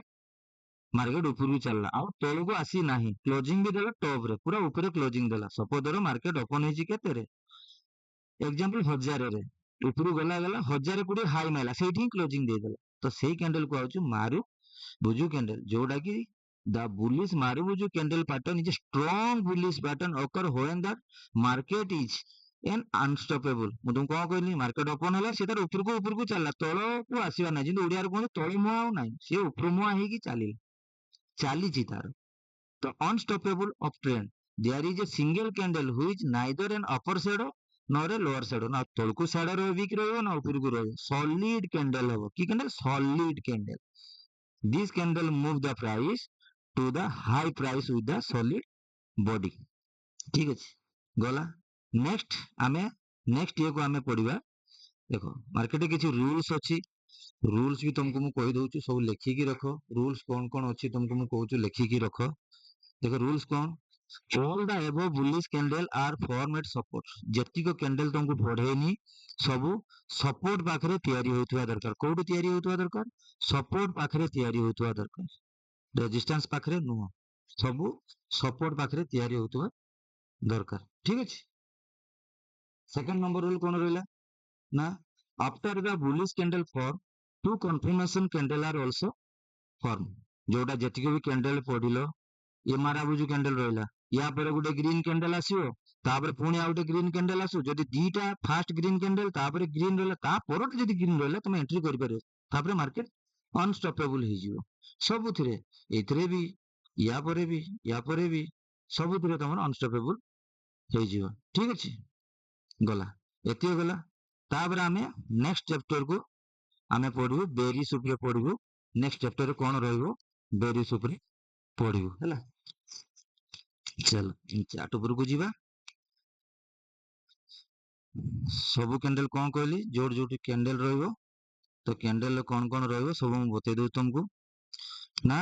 मार्केट ऊपर भी चलला आ तळ को आसी नाही क्लोजिंग भी देला टॉप रे पूरा ऊपर क्लोजिंग देला सपोज धरो मार्केट ओपन होई केते रे एग्जांपल 1000 रे ऊपर गला गला 1000 कोडी हाई माइला सेठी क्लोजिंग दे देला तो सेही कैंडल को आउछु मारू बुजु कैंडल जोड़ा की the bullish marubozu candle pattern is strong bullish pattern occur when the market is an unstoppable मु तुम कौन कहली मार्केट ओपन होला से तार ऊपर को चलला तळ को आसीबा नै जिंदु ओडिया रे कोन तळ मुआ हो नै से ऊपर मुआ हे की चाली चाली ची तार तो unstoppable of trend there is a single candle which neither an upper shadow nor a lower shadow ना तळकू शैडो रो वीक रहबो ना ऊपर को रहबो सॉलिड कैंडल हबो की candle solid candle this candle move the price to the high price with the solid body, ठीक अछि गला। नेक्स्ट आमे नेक्स्ट ये को आमे पढिबा देखो मार्केट किछि रूल्स अछि रूल्स भी तुमको मु कहि दउछु सब लिखि की रखो रूल्स कौन कौन अछि तुमको मु कहउछु लिखि की रखो देखो रूल्स कौन all the above bullish candle are form at support जति को कैंडल तुमको पढेनी सब सपोर्ट पाखरे तयारी होतवा दरकार कोड तयारी होतवा दरकार सपोर्ट पाखरे तयारी होतवा दरकार रेजिस्टेंस पाखरे नुह सब सपोर्ट पाखरे तयारी होतवा दरकार, ठीक अछि। सेकंड नंबर रूल कोन रहला ना after the bullish candle form to confirmation candle are also form जोटा जति को भी कैंडल पढिलो ये मारा बुझु कैंडल रहला या पर गोटे ग्रीन कैंडल आसीओ तापर पुणी आ गोटे ग्रीन कैंडल आसो जदि दीटा फास्ट ग्रीन कैंडल तापर ग्रीन रहला ता परट जदि ग्रीन रहला तुम एंट्री कर परियो तापर मार्केट अनस्टॉपेबल हे जिवो सबुथिरे एथरे भी या परे भी सबुथिरे तुम अनस्टॉपेबल हे जिवो, ठीक अछि गला एतियो गला तापर आमे नेक्स्ट चैप्टर को आमे पढिबो बेरिश उपरे पढिबो नेक्स्ट चैप्टर रे कोन रहइबो बेरिश उपरे पढिबो हैला। चल चार्ट ऊपर को जीवा सबु कैंडल कौन कहली जोड़ जोड़ कैंडल रहिबो तो कैंडल कौन कौन रहिबो सब हम बतै दउ तुमको ना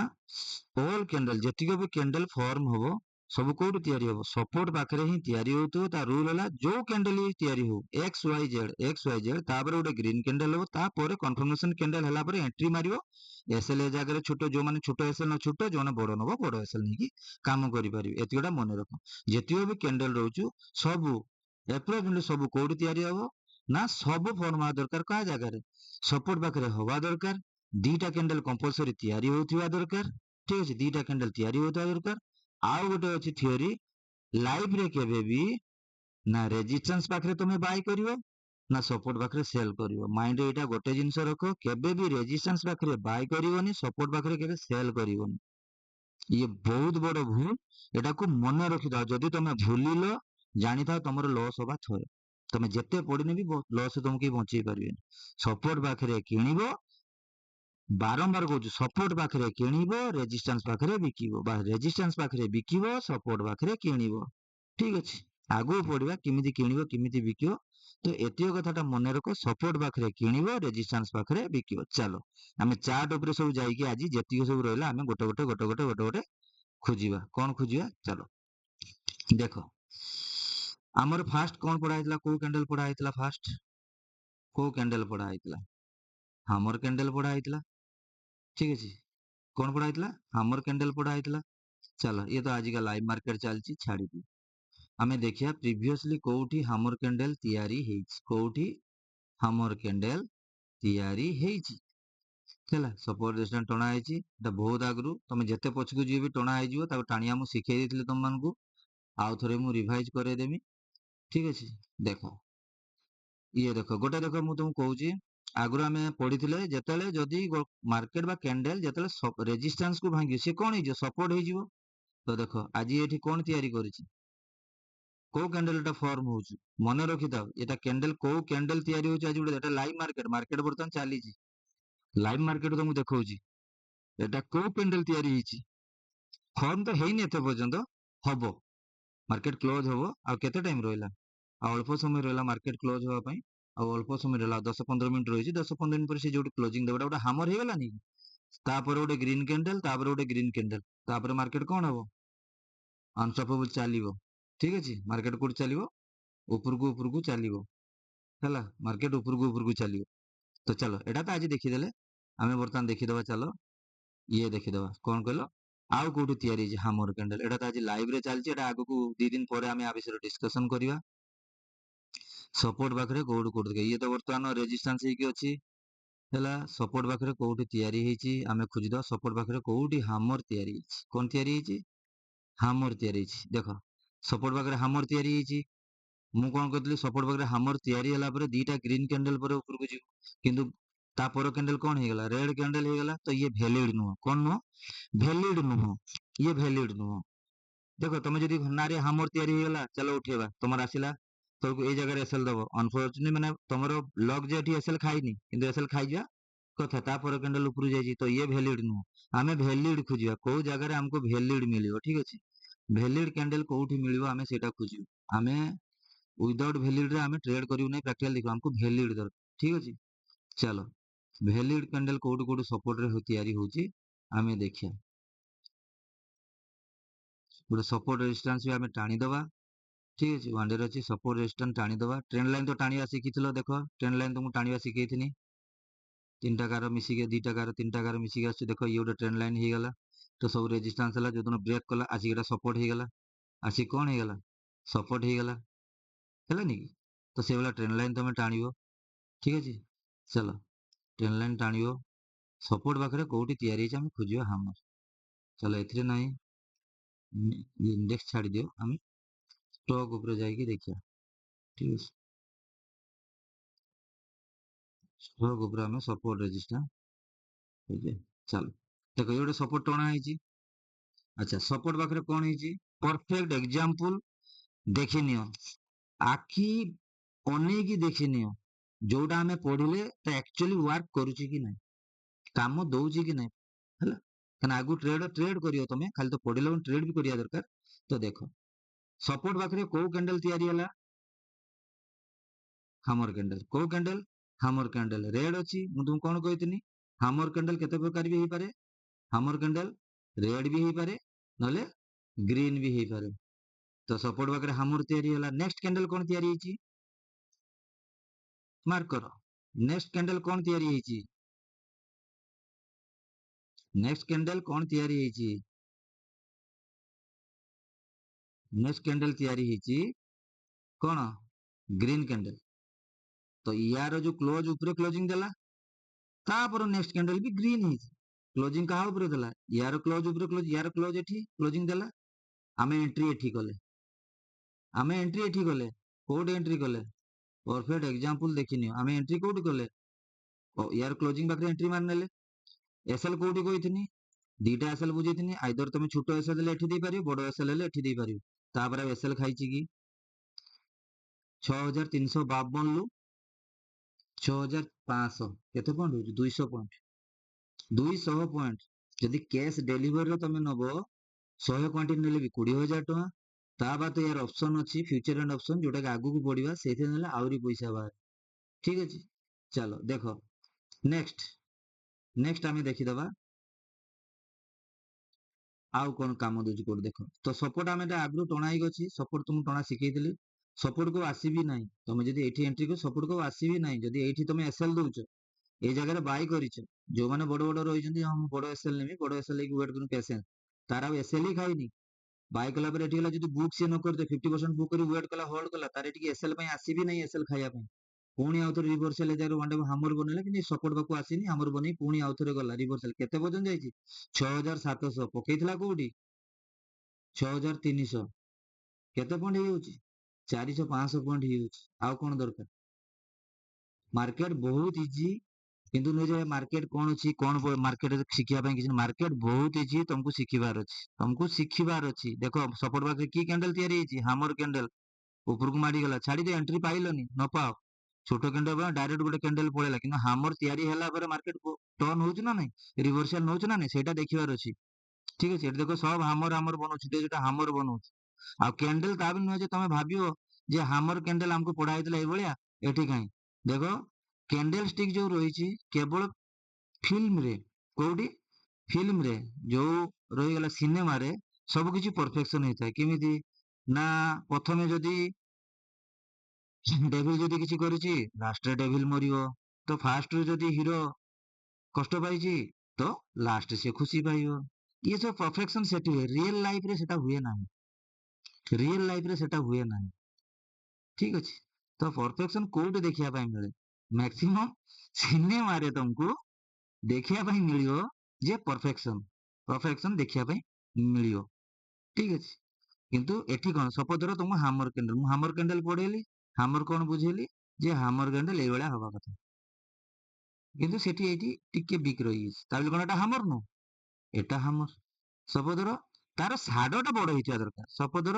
ऑल कैंडल जति को भी कैंडल फॉर्म होबो ସବୁ କୋଉଠି ତିଆରି ହବ ସପୋର୍ଟ ପାଖରେ ହିଁ ତିଆରି ହଉଥିବ। ତା ରୁଲ ହେଲା ଯୋଉ କ୍ୟାଣ୍ଡେଲ ହିଁ ତିଆରି ହଉ XYZ ତାପରେ ଗୋଟେ ଗ୍ରୀନ କ୍ୟାଣ୍ଡେଲ ହବ, ତାପରେ କନଫର୍ମେସନ କ୍ୟାଣ୍ଡେଲ ହେଲା ପରେ ଏଣ୍ଟ୍ରି ମାରିବ। ଏସଏଲ ଏ ଜାଗାରେ ଛୋଟ, ଯୋଉମାନେ ଛୋଟ ଏସଏଲ ନ ଛୋଟ, ଯୋଉମାନେ ବଡ ନବ ବଡ ଏସଏଲ ନେଇକି କାମ କରିପାରିବେ। ଏତିକିଟା ମନେ ରଖ। ଯେତିକ ବି କ୍ୟାଣ୍ଡେଲ ରହୁଛୁ ସବୁ ଏପ୍ରୋକ୍ସିମେଟଲି ସବୁ କୋଉଠି ତିଆରି ହବ ନା ସବୁ ଫର୍ମ ହବା ଦରକାର କାହା ଜାଗାରେ ସପୋର୍ଟ ପାଖରେ ହବା ଦରକାର। ଦିଟା କ୍ୟାଣ୍ଡେଲ କମ୍ପଲସରି ତିଆରି ହଉଥିବା ଦରକାର। ଠିକ ଅଛି, ଦିଟା କ୍ୟାଣ୍ଡେଲ ତିଆରି ହଉଥିବା ଦରକାର। ଆଉ ଗୋଟେ ଅଛି ଥିଓରି, ଲାଇଫ ରେ କେବେ ବି ନା ରେଜିଷ୍ଟାନ୍ସ ପାଖରେ ତମେ ବାଇ କରିବ ନା ସପୋର୍ଟ ପାଖରେ ସେଲ କରିବ। ମାଇଣ୍ଡରେ ଏଇଟା ଗୋଟେ ଜିନିଷ ରଖ, କେବେ ବି ରେଜିଷ୍ଟାନ୍ସ ପାଖରେ ବାଇ କରିବନି, ସପୋର୍ଟ ପାଖରେ କେବେ ସେଲ କରିବନି। ଇଏ ବହୁତ ବଡ ଭୁଲ, ଏଟାକୁ ମନେ ରଖିଥାଅ। ଯଦି ତମେ ଭୁଲିଲ ଜାଣିଥାଅ ତମର ଲସ୍ ହବା ଥୟ। ତମେ ଯେତେ ପଡିନେ ବି ଲସ୍ ତମକୁ କେହି ବଞ୍ଚେଇ ପାରିବେନି। ସପୋର୍ଟ ପାଖରେ କିଣିବ, ବାରମ୍ବାର କହୁଛୁ ସପୋର୍ଟ ପାଖରେ କିଣିବ, ରେଜିଷ୍ଟାନ୍ସ ପାଖରେ ବିକିବ, ବା ରେଜିଷ୍ଟାନ୍ସ ପାଖରେ ବିକିବ, ସପୋର୍ଟ ପାଖରେ କିଣିବ। ଠିକ ଅଛି, ଆଗକୁ ପଢିବା କେମିତି କିଣିବ କେମିତି ବିକିବ। ତ ଏତିକ କଥାଟା ମନେ ରଖ, ସପୋର୍ଟ ପାଖରେ କିଣିବ, ରେଜିଷ୍ଟାନ୍ସ ପାଖରେ ବିକିବ। ଚାଲ ଆମେ ଚାର୍ଟ ଉପରେ ସବୁ ଯାଇକି ଆଜି ଯେତିକି ସବୁ ରହିଲା ଆମେ ଗୋଟେ ଖୋଜିବା। କଣ ଖୋଜିବା ଚାଲ ଦେଖ। ଆମର ଫାଷ୍ଟ କଣ ପଢା ହେଇଥିଲା, କୋଉ କ୍ୟାଣ୍ଡେଲ ପଢା ହେଇଥିଲା, ଫାଷ୍ଟ କୋଉ କ୍ୟାଣ୍ଡେଲ ପଢା ହେଇଥିଲା, ହାମର କ୍ୟାଣ୍ଡେଲ ପଢା ହେଇଥିଲା। ଠିକ ଅଛି, କଣ ପଢା ହେଇଥିଲା, ହାମର କ୍ୟାଣ୍ଡେଲ ପଢା ହେଇଥିଲା। ଚାଲ ଇଏ ତ ଆଜିକା ଲାଇଭ ମାର୍କେଟ ଚାଲିଛି, ଛାଡିଦିଅ। ଆମେ ଦେଖିବା ପ୍ରିଭିୟସଲି କୋଉଠି ହାମର କ୍ୟାଣ୍ଡେଲ ତିଆରି ହେଇଛି, କୋଉଠି ହାମର କ୍ୟାଣ୍ଡେଲ ତିଆରି ହେଇଛି। ହେଲା, ସପୋର୍ଟ ରେଜିଷ୍ଟାନ୍ସ ଟଣା ହେଇଛି, ଏଟା ବହୁତ ଆଗରୁ, ତମେ ଯେତେ ପଛକୁ ଯିବେ ବି ଟଣା ହେଇଯିବ। ତାକୁ ଟାଣିଆ ମୁଁ ଶିଖେଇ ଦେଇଥିଲି ତମମାନଙ୍କୁ, ଆଉ ଥରେ ମୁଁ ରିଭାଇଜ କରେଇଦେମି। ଠିକ ଅଛି, ଦେଖ ଇଏ ଦେଖ, ଗୋଟେ ଦେଖ ମୁଁ ତୁମକୁ କହୁଛି, ଆଗରୁ ଆମେ ପଢିଥିଲେ ଯେତେବେଳେ ଯଦି ମାର୍କେଟ ବା କ୍ୟାଣ୍ଡେଲ ଯେତେବେଳେ ରେଜିଷ୍ଟାନ୍ସ କୁ ଭାଙ୍ଗିବ ସେ କଣ ହେଇଯିବ, ସପୋର୍ଟ ହେଇଯିବ। ତ ଦେଖ ଆଜି ଏଠି କଣ ତିଆରି କରିଛି, କୋଉ କ୍ୟାଣ୍ଡେଲ ଟା ଫର୍ମ ହଉଛି, ମନେ ରଖିଥାଅ। ଏଟା କ୍ୟାଣ୍ଡେଲ, କୋଉ କ୍ୟାଣ୍ଡେଲ ତିଆରି ହଉଛି ଆଜି ଗୋଟେ, ଏଟା ଲାଇଭ ମାର୍କେଟ, ମାର୍କେଟ ବର୍ତ୍ତମାନ ଚାଲିଛି, ଲାଇଭ ମାର୍କେଟ ତମକୁ ଦେଖଉଛି। ଏଟା କୋଉ କ୍ୟାଣ୍ଡେଲ ତିଆରି ହେଇଛି, ଫର୍ମ ତ ହେଇନି ଏତେ ପର୍ଯ୍ୟନ୍ତ, ହବ। ମାର୍କେଟ କ୍ଲୋଜ ହବ, ଆଉ କେତେ ଟାଇମ ରହିଲା, ଆଉ ଅଳ୍ପ ସମୟ ରହିଲା ମାର୍କେଟ କ୍ଲୋଜ ହବା ପାଇଁ। ଆଉ ଅଳ୍ପ ସମୟ ରହିଲା, 10-15 ମିନିଟ ରହିଛି, 10-15 ମିନିଟ ପରେ ସେ ଯୋଉଠି କ୍ଲୋଜିଂ ଦେବ ଗୋଟେ ହାମର ହେଇଗଲାନି, ତାପରେ ଗୋଟେ ଗ୍ରୀନ କ୍ୟାଣ୍ଡେଲ, ତାପରେ ଗୋଟେ ଗ୍ରୀନ କ୍ୟାଣ୍ଡେଲ, ତାପରେ ମାର୍କେଟ କଣ ହବ, ଅନଷ୍ଟପେବଲ ଚାଲିବ। ଠିକ ଅଛି, ମାର୍କେଟ କୋଉଠି ଚାଲିବ, ଉପରକୁ ଚାଲିବ। ହେଲା, ମାର୍କେଟ ଉପରକୁ ଚାଲିବ। ତ ଚାଲ ଏଟା ତ ଆଜି ଦେଖିଦେଲେ, ଆମେ ବର୍ତ୍ତମାନ ଦେଖିଦବା। ଚାଲ ଇଏ ଦେଖିଦବା, କଣ କହିଲ ଆଉ କୋଉଠି ତିଆରି ହେଇଛି ହାମର କ୍ୟାଣ୍ଡେଲ। ଏଟା ତ ଆଜି ଲାଇଭ ରେ ଚାଲିଛି, ଏଟା ଆଗକୁ 2 ଦିନ ପରେ ଆମେ ଆ ବିଷୟରେ ଡିସ୍କସନ କରିବା। ସପୋର୍ଟ ପାଖରେ କୋଉଠି ଇଏ ତ ବର୍ତ୍ତମାନ ରେଜିଷ୍ଟାନ୍ସ ହେଇକି ଅଛି। ହେଲା, ସପୋର୍ଟ ପାଖରେ କୋଉଠି ତିଆରି ହେଇଛି ଆମେ ଖୋଜିଦବା। ସପୋର୍ଟ ପାଖରେ କୋଉଠି ହାମର ତିଆରି ହେଇଛି, କଣ ତିଆରି ହେଇଛି, ହାମର ତିଆରି ହେଇଛି। ଦେଖ ସପୋର୍ଟ ପାଖରେ ହାମର ତିଆରି ହେଇଛି। ମୁଁ କଣ କହିଥିଲି, ସପୋର୍ଟ ପାଖରେ ହାମର ତିଆରି ହେଲା ପରେ ଦିଟା ଗ୍ରୀନ କ୍ୟାଣ୍ଡେଲ ପରେ ଉପରକୁ ଯିବ, କିନ୍ତୁ ତାପର କ୍ୟାଣ୍ଡେଲ କଣ ହେଇଗଲା, ରେଡ କ୍ୟାଣ୍ଡେଲ ହେଇଗଲା। ତ ଇଏ ଭ୍ୟାଲିଡ ନୁହଁ, କଣ ନୁହଁ, ଭ୍ୟାଲିଡ ନୁହଁ, ଇଏ ଭ୍ୟାଲିଡ ନୁହଁ। ଦେଖ ତମେ ଯଦି ନାରେ ହାମର ତିଆରି ହେଇଗଲା, ଚାଲ ଉଠେଇବା, ତମର ଆସିଲା ତମକୁ ଏଇ ଜାଗାରେ ଏସଏଲ ଦବ, ଅନଫର୍ଚୁନେଟଲି ମାନେ ତମର ଲକ୍ ଯେ ଏଠି ଏସଏଲ ଖାଇନି, କିନ୍ତୁ ଏସଏଲ ଖାଇଯିବା କଥା, ତାପରେ କ୍ୟାଣ୍ଡେଲ ଉପରୁ ଯାଇଛି, ତ ଇଏ ଭ୍ୟାଲିଡ ନୁହଁ। ଆମେ ଭ୍ୟାଲିଡ ଖୋଜିବା, କୋଉ ଜାଗାରେ ଆମକୁ ଭ୍ୟାଲିଡ ମିଳିବ। ଠିକ ଅଛି, ଭ୍ୟାଲିଡ କ୍ୟାଣ୍ଡେଲ କୋଉଠି ମିଳିବ ଆମେ ସେଇଟା ଖୋଜିବୁ। ଆମେ ୱିଦାଉଟ୍ ଭ୍ୟାଲିଡ ରେ ଆମେ ଟ୍ରେଡ କରିବୁ ନାହିଁ, ପ୍ରାକ୍ଟିକାଲ ଦେଖିବୁ, ଆମକୁ ଭ୍ୟାଲିଡ ଦରକାର। ଠିକ ଅଛି, ଚାଲ ଭ୍ୟାଲିଡ କ୍ୟାଣ୍ଡେଲ କୋଉଠି ସପୋର୍ଟ ରେ ତିଆରି ହଉଛି ଆମେ ଦେଖିବା। ଗୋଟେ ସପୋର୍ଟ ରେଜିଷ୍ଟାନ୍ସ ବି ଆମେ ଟାଣିଦବା। ଠିକ ଅଛି, ୱାନ୍ ଡେ ରେ ଅଛି, ସପୋର୍ଟ ରେଜିଷ୍ଟାନ୍ସ ଟାଣିଦବା। ଟ୍ରେଣ୍ଡ ଲାଇନ ତ ଟାଣିବା ଶିଖିଥିଲ, ଦେଖ ଟ୍ରେଣ୍ଡ ଲାଇନ ତ ମୁଁ ଟାଣିବା ଶିଖେଇଥିଲି। ତିନିଟା କାର ମିଶିକି, ଦିଟା କାର ତିନିଟା କାର ମିଶିକି ଆସୁଛି। ଦେଖ ଇଏ ଗୋଟେ ଟ୍ରେଣ୍ଡ ଲାଇନ ହେଇଗଲା, ତ ସବୁ ରେଜିଷ୍ଟାନ୍ସ ହେଲା, ଯୋଉଦିନ ବ୍ରେକ୍ କଲା ଆସିକି ଏଟା ସପୋର୍ଟ ହେଇଗଲା, ଆସିକି କଣ ହେଇଗଲା, ସପୋର୍ଟ ହେଇଗଲା, ହେଲାନି କି। ତ ସେଇଭଳିଆ ଟ୍ରେଣ୍ଡ ଲାଇନ ତମେ ଟାଣିବ। ଠିକ ଅଛି, ଚାଲ ଟ୍ରେଣ୍ଡ ଲାଇନ ଟାଣିବ, ସପୋର୍ଟ ପାଖରେ କୋଉଠି ତିଆରି ହେଇଛି ଆମେ ଖୋଜିବା ହାମର। ଚାଲ ଏଥିରେ ନାହିଁ, ଇଣ୍ଡେକ୍ସ ଛାଡିଦିଅ, ଆମେ ଷ୍ଟକ୍ ଉପରେ ଯାଇକି ଦେଖିବା। ଠିକ ଅଛି, ଷ୍ଟକ୍ ଉପରେ ଆମେ ସପୋର୍ଟ ରେଜିଷ୍ଟାନ୍ସ, ଚାଲ ଦେଖ ଇଏ ଗୋଟେ ସପୋର୍ଟ ଟଣା ହେଇଛି। ଆଚ୍ଛା, ସପୋର୍ଟ ପାଖରେ କଣ ହେଇଛି, ପରଫେକ୍ଟ ଏକ୍ସାମ୍ପଲ ଦେଖିନିଅ, ଆଖି ଅନେଇକି ଦେଖିନିଅ, ଯୋଉଟା ଆମେ ପଢିଲେ ତା ଆକ୍ଚୁଆଲି ୱାର୍କ କରୁଛି କି ନାହିଁ, କାମ ଦଉଛି କି ନାହିଁ। ହେଲା, କାରଣ ଆଗକୁ ଟ୍ରେଡ କରିବ ତମେ, ଖାଲି ତ ପଢିଲେ ଟ୍ରେଡ ବି କରିବା ଦରକାର। ତ ଦେଖ ସପୋର୍ଟ ପାଖରେ କୋଉ କ୍ୟାଣ୍ଡେଲ ତିଆରି ହେଲା, ହାମର କ୍ୟାଣ୍ଡେଲ, କୋଉ କ୍ୟାଣ୍ଡେଲ, ହାମର କ୍ୟାଣ୍ଡେଲ, ରେଡ ଅଛି। ମୁଁ ତୁମକୁ କଣ କହିଥିଲି, ହାମର କ୍ୟାଣ୍ଡେଲ କେତେ ପ୍ରକାର ବି ହେଇପାରେ, ହାମର କ୍ୟାଣ୍ଡେଲ ରେଡ ବି ହେଇପାରେ, ନହେଲେ ग्रीन भी हो पारे। तो सपोर्ट पाखे हामर तैयारी होला। नेक्स्ट कैंडल कौन तैयारी होची मार्क करो। नेक्स्ट कैंडल कौन तैयारी होची नेक्स्ट कैंडल कौन तैयारी होची नेक्स्ट कैंडल तैयारी होची कौन ग्रीन कैंडल। तो यार जो क्लोज ऊपर क्लोजिंग देला तापर नेक्स्ट कैंडल भी ग्रीन है क्लोजिंग कहा ऊपर देला यार क्लोज ऊपर क्लोज यार क्लोज एठी क्लोजिंग देला आमे एंट्री एठी कले कोड एंट्री कले परफेक्ट एग्जांपल देखिनियो आमे एंट्री कोड कले यार क्लोजिंग पाखरे एंट्री मारनेले एसएल कोडी कहिथिनी दीटा एसएल बुझेथिनी आइदर तुम छोटो एसएल ले एठी दे पारियो बडो एसएल ले एठी दे पारियो तापर एसएल खाइची की 6352 लु 6500 केते पॉइंट हो 200 पॉइंट 200 पॉइंट जदि कैश डेलीवरी तुम नब 100 क्वांटिटी नेले भी 20000 टका ता बाद यार ऑप्शन अच्छी फ्यूचर एंड ऑप्शन जोटा आगु को बढ़िया से आहरी पैसा बाहर। ठीक अच्छे चलो देख नेक्स्ट नेक्स्ट आम देखीदबा आउ कौन काम दूसरी कोड देख। तो सपोर्ट आम आगु टणा अच्छी सपोर्ट तुम टणा शिखई सपोर्ट को आसबि ना तुम जब ये एंट्री कर सपोर्ट को आसबि ना जदि ये तुम एसएल दौच ये जगह बाय कर जो मैंने बड़ बड़ रही हाँ बड़ एसएल नेमी बड़ एसएल वेट कर पेसेंस तार एसएल ही खाई बाय कला जो बुक सी न करते 50% बुक कर वेट कला होल्ड कला तार एसएल आसबि ना एसएल खाया पुणी आउ थे रिभर्सल हामर बनला कि सपोर्ट पाक आसनी हामर बन पुणी आउ थे गला रिभर्सल केते पर्यंत जाइए 6700 पकईला कौटी 6300 केते पॉइंट हो 400 500 पॉइंट हो कौन दरकार मार्केट बहुत इजी किंतु नुहे मार्केट कौन अच्छी कौन मार्केट शिखा कि मार्केट बहुत इजी तुमको शिखबार अच्छी देख सपोर्ट पाखे की कैंडल तैयारी हामर कैंडल ऊपर को मारिगला छाड़ी दे एंट्री पाइलनी न पाओ छोट कैंडल डायरेक्ट गोटे कैंडल पड़ेगा कि हामर तैयारी मार्केट टर्न हो ना नहीं रिभर्सल नौ ना नहीं सेटा देखिबार अच्छी। ठीक अच्छे देखो सब हामर हामर बनाऊँ जो हामर बनाऊँ आ कैंडल ता भी नुहे तुम भाव जे हामर कैंडल आमको पढ़ाई ये कहीं देख कैंडल स्टिक जो रही केवल फिल्म रे कोडी फिल्म रे जो रही गला सिनेमा रे सब किसी परफेक्शन होता है किमिति ना प्रथमे जदि डेविल जदि किसी करिछि लास्ट रे डेविल मरियो तो फास्ट रे जदि हीरो कष्ट पाइछि तो लास्ट से खुशी पाइयो ये सब परफेक्शन सेठी है रियल लाइफ रे सेटा हुए ना रियल लाइफ रे सेटा हुए ना। ठीक अच्छे तो परफेक्शन कोड देखिया पाई मिले मैक्सिमम सिनेमा रे तुमको देखिया पाई मिलियो जे परफेक्शन परफेक्शन देखिया पाई मिलियो। ठीक अच्छे किंतु एठी कौन सपोज तुम हामर कैंडल पढ़ेली हामर कौन बुझेली जे हामर कैंडल ये हवा कथा किंतु सेठी एठी टिके बिक रही ताबले कौन एटा हामर नु एटा हामर सपोज तार साडटा बड़ होइतिया दरकार सपोज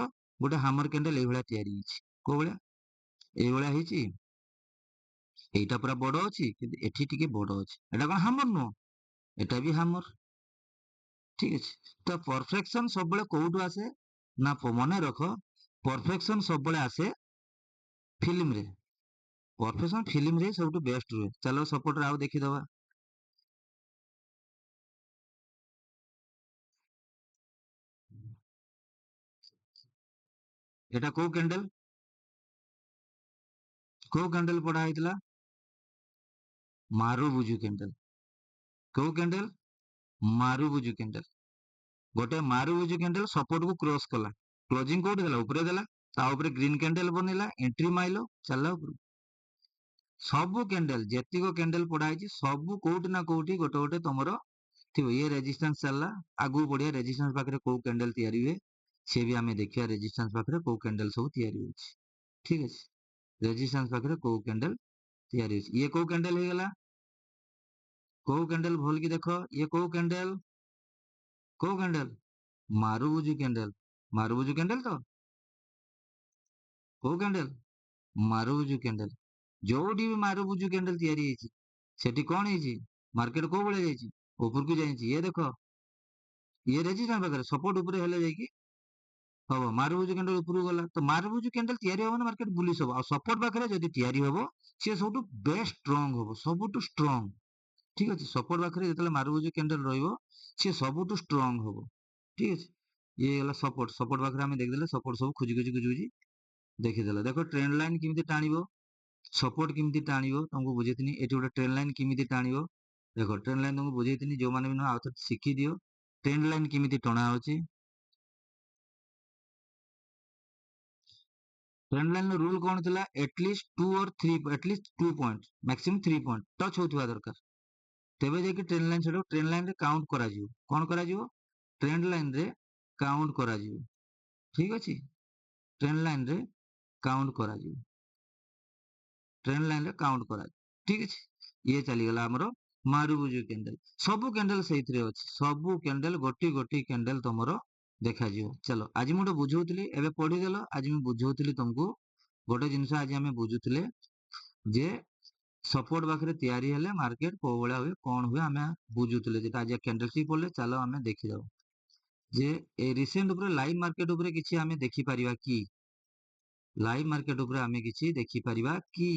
गोटे हामर कैंडल ये तैयारी को भाया ये एटा पूरा बड़ अच्छी किंतु एठी टिके बड़ अच्छी एटा कौन हामर नु एटा भी हामर। ठीक अच्छे तो परफेक्शन सब कौटू आसे ना मन रख परफेक्शन सब आसे फिल्म रे परफेक्शन फिल्म रे सब बेस्ट रुए चलो सपोर्ट आउ देखीदबा एटा को कैंडल पढ़ा होता मारुबुजु कैंडल को कैंडल मारुबुजु कैंडल गोटे मारुबुजु कैंडल सपोर्ट को क्रॉस कला क्लोजिंग कोड देला ऊपर देला ता ऊपर ग्रीन कैंडल बनेला एंट्री माइलो चलला ऊपर सबु कैंडल जेतिको कैंडल पढ़ाई सबु कोउटी ना कोउटी गोटे गोटे तुमरो थी ये रेजिस्टेंस चलला आगु बढ़िया रेजिस्टेंस पाखरे को कैंडल तैयारी हुए से भी आमे देखिया रेजिस्टेंस पाखरे को कैंडल सब तैयारी होछि। ठीक अछि रेजिस्टेंस पाखरे को कैंडल तैयारी होछि ये को कैंडल हे गला को कैंडल भल की देखो ये को कैंडल मारुबुजु कैंडल तो को कैंडल मारुबुजु कैंडल जोडी भी मारुबुजु कैंडल तैयारी होछि सेठी कोन होछि मार्केट को बळे जाइछि ऊपर को जाइछि ये देखो ये रेजिस्टेंस पाखरे सपोर्ट ऊपर हेले जाइकि हम मारुबुजु कैंडल ऊपर गला तो मारुबुजु कैंडल तैयारी हो मार्केट बुलिश हो आ सपोर्ट पाखरे जदि तैयारी हो सी सबटु बेस्ट स्ट्रांग हो सबटु स्ट्रांग। ठीक अच्छे सपोर्ट पाखरे जतले मारुबुजु कैंडल रहिबो सी सबटु स्ट्रांग हो। ठीक अच्छे ये गला सपोर्ट सपोर्ट पाखे आम देखिदेले सपोर्ट सब खोजी खोजी खोजी खोजी देखिदेला देख ट्रेंड लाइन केमिति टाणिबो सपोर्ट केमिति टाणिबो तुमको बुझेइथिनी एठी गोटे ट्रेंड लाइन केमिति टाणिबो देखो ट्रेंड लाइन तुमको बुझेइथिनी जो माने भी न आउ शिखि दियो ट्रेंड लाइन केमिति टणा होची ट्रेंड लाइन रूल कौन थिला at least 2 or 3 at least 2 point maximum 3 point touch होतबा दरकार तेबे जे ट्रेंड लाइन सेडो ट्रेंड लाइन रे काउंट करा जिवो कोन करा जिवो ट्रेंड लाइन रे काउंट करा जिवो ठीक अछि ट्रेंड लाइन रे काउंट करा जिवो ट्रेंड लाइन रे काउंट करा ठीक अछि ये चली गला हमरो मारुबुजु कैंडल सब कैंडल गोटी गोटी कैंडल तमरो देखा जिवो चलो आज मु बुझौतली एबे पढी देलो आज मु बुझौतली तुमको गोटे जिनस आज आम बुझुले जे सपोर्ट पाखे तैयारी हेले मार्केट को भाया हुए कौन हुए आम बुझुले जेटा आज कैंडलस्टिक पड़े चलो आम देखी दो जे ए रिसेंट ऊपर लाइव मार्केट ऊपर किछि आम देखि परिबा कि लाइव मार्केट ऊपर आम किछि देखि परिबा कि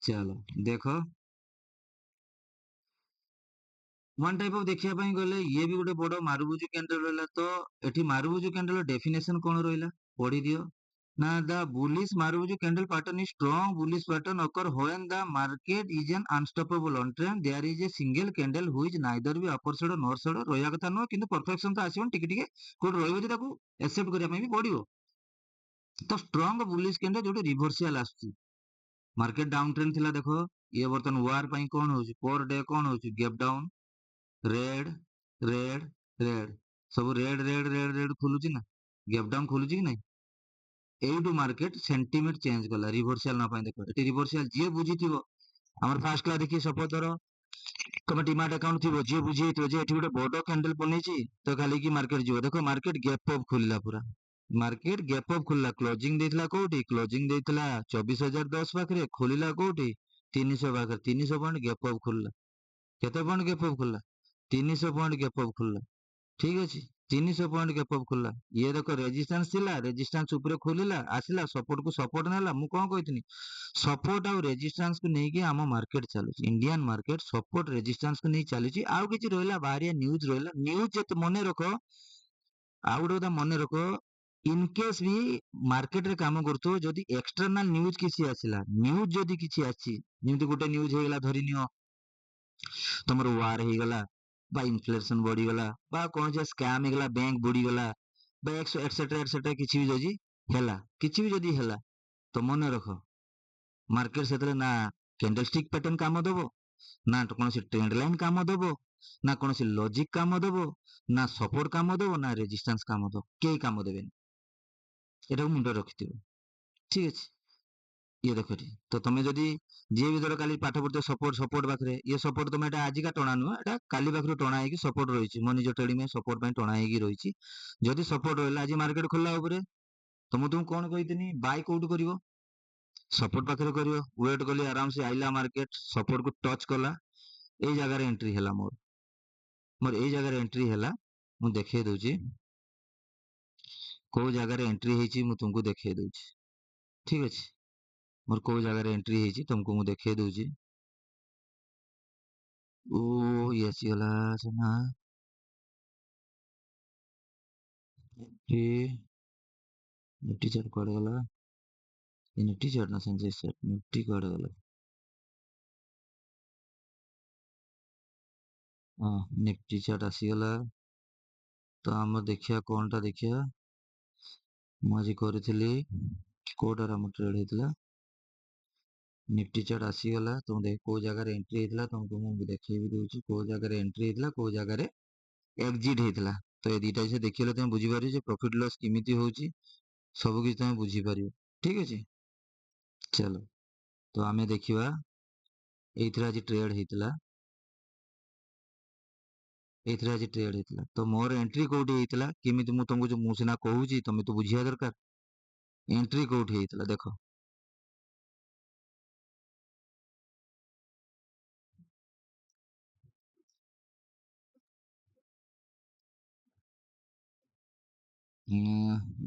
चलो देखो वन टाइप ऑफ देखिया पई गले ये भी गोटे बड़ मारुबुजु कैंडल रहला तो एठी मारुबुजु कैंडल डेफिनेशन कोन रहला पढी दियो ना the bullish marubuju candle pattern is strong bullish pattern occur when the market is an unstoppable on trend there is a single candle which neither be upper side nor side ରହିया କଥା न किंतु perfection तो आसीबन टिके टिके code रहइबो जे ताको accept करिया पई भी पड़िबो तो strong bullish candle Jote reversal आछी मार्केट डाउन ट्रेंड थिला देखो ये बर्तन वार पई कोन होची पर डे कोन होची gap down red red red सब रेड रेड रेड रेड खुलुची ना गैप डाउन खुलुची कि नहीं एटू मार्केट सेंटीमेंट चेंज कला रिवर्सल ना देखो ये रिवर्सल जी बुझी आम फास्ट क्लास देखिए सपोज धर तुम डिमाट अकाउंट थी जी बुझे जे गोटे बड़ कैंडल बनी तो खाली की मार्केट जीव देखो मार्केट गैप अप खुलला पूरा मार्केट गैप अप खुलला क्लोजिंग देथिला कोठी क्लोजिंग देथिला 24,010 पाखरे खोलिला कोठी 300 पाखरे 300 पॉइंट गैप अप खुलला केते पॉइंट गैप अप खुलला 300 पॉइंट गैप अप खुलला ठीक अछि 300 पॉइंट गैप अप खुलला ये देखो रेजिस्टेंस थिला रेजिस्टेंस ऊपर खोलिला आसिला सपोर्ट को सपोर्ट नेला मु कोन कहितनी सपोर्ट आ रेजिस्टेंस को नेकी आम मार्केट चलुची इंडियन मार्केट सपोर्ट रेजिस्टेंस को नहीं चलुची आउ किछि रहला बाहरिया न्यूज जत मने रखो आउ गोटे मने रखो इन केस भी मार्केट रे काम करतो जदी एक्सटर्नल न्यूज किछि आसिला न्यूज जदी किछि आछि जेमति गोटे न्यूज हेगला धरि नियो तमर वार हे गला बा इन्फ्लेशन बढ़ी गला बा कोन जे स्कैम हे गला बैंक बुड़ी गला बा एक्सेट्रा किछि भी जदी हेला किछि भी जदी हेला तो मने रखो मार्केट से ना कैंडलस्टिक पैटर्न काम दबो ना तो कौन ट्रेंड लाइन काम दबो ना कौन लॉजिक काम दबो ना सपोर्ट काम दबो ना रेजिस्टेंस काम दबो कई काम देबेनी एटा मुंड रखिथिबो ठीक अछि ये देखो तो तुम जदि जी भी धर काली पाठ पढ़ते सपोर्ट सपोर्ट पाखे ये सपोर्ट तुम एटा आजिका टणा नुह एटा काली पाखरु टणा हेकी सपोर्ट रही मो निज ट्रेडिंग में सपोर्ट पे टणा हेकी रही जदि सपोर्ट रहला आज मार्केट खोलला ऊपर तो मु तुमको कोन कहितनी बाय कोउट करिवो सपोर्ट पाखे करिवो वेट कली आराम से आइला मार्केट सपोर्ट को टच कला ए जगह रे एंट्री हैला मोर मोर ए जगह रे एंट्री हैला मु देखे दोची को जगह रे एंट्री हेची मु तुमको देखे दोची ठीक अछि मोर को जगह रे एंट्री हेची तुमको मु देखे दोची ओ ये आसीगला सना ये निफ्टी चार्ट कुआडे गला ये निफ्टी चार्ट ना सेंसेक्स चार्ट निफ्टी कुआडे गला हां निफ्टी चार्ट आसीगला तो हम देखिया कोनटा देखिया मु आज करथिली कोडार हम ट्रेड हेतला निफ्टी चार्ट आसीगला तुम देख को जगह रे एंट्री हेतला तुमको मु देखै भी दोची को जगह रे एंट्री हेतला को जगह रे एग्जिट हेतला तो ये दीटा से देखिले तुम बुझी पारि जे प्रॉफिट लॉस किमिति होची सब किछ तुम बुझी पारियो ठीक अछि चलो तो आमे देखिबा एइथरा आज ट्रेड हेतला एइथरा आज ट्रेड हेतला तो मोर एंट्री कोठी हेतला किमिति मु तुमको जो मुसिना कहूची तुम तो बुझिया दरकार एंट्री कोठी हेतला देखो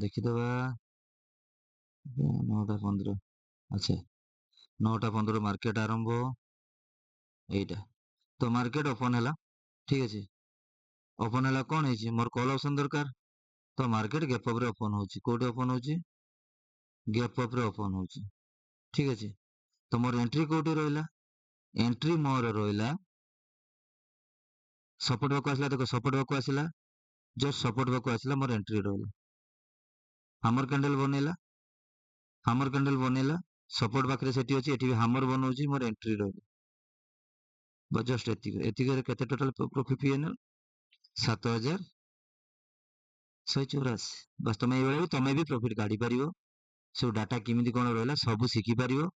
देखि दबा 9:15 अच्छा 9:15 मार्केट आरंभ एइटा तो मार्केट ओपन हैला ठीक अछि ओपन हैला कोन हेची मोर कॉल ऑप्शन दरकार तो मार्केट गैप अप रे ओपन होची कोठी ओपन होची गैप अप रे ओपन होची ठीक अछि तो मोर एंट्री कोठी रहला एंट्री मोर रहला सपोर्ट बाको आसला देखो सपोर्ट बाको आसला जस्ट सपोर्ट बाको आसला मोर एंट्री रहला हामर कैंडल बनेला सपोर्ट पाखरे सेठी अछि एठी हामर बनौची मोर एंट्री रहला बस जस्ट एतिक रे केते टोटल प्रॉफिट पीएनएल 7184 बस तमे भी प्रॉफिट काढी परिबो सब डाटा किमिति कोन रहला सब सिखि परिबो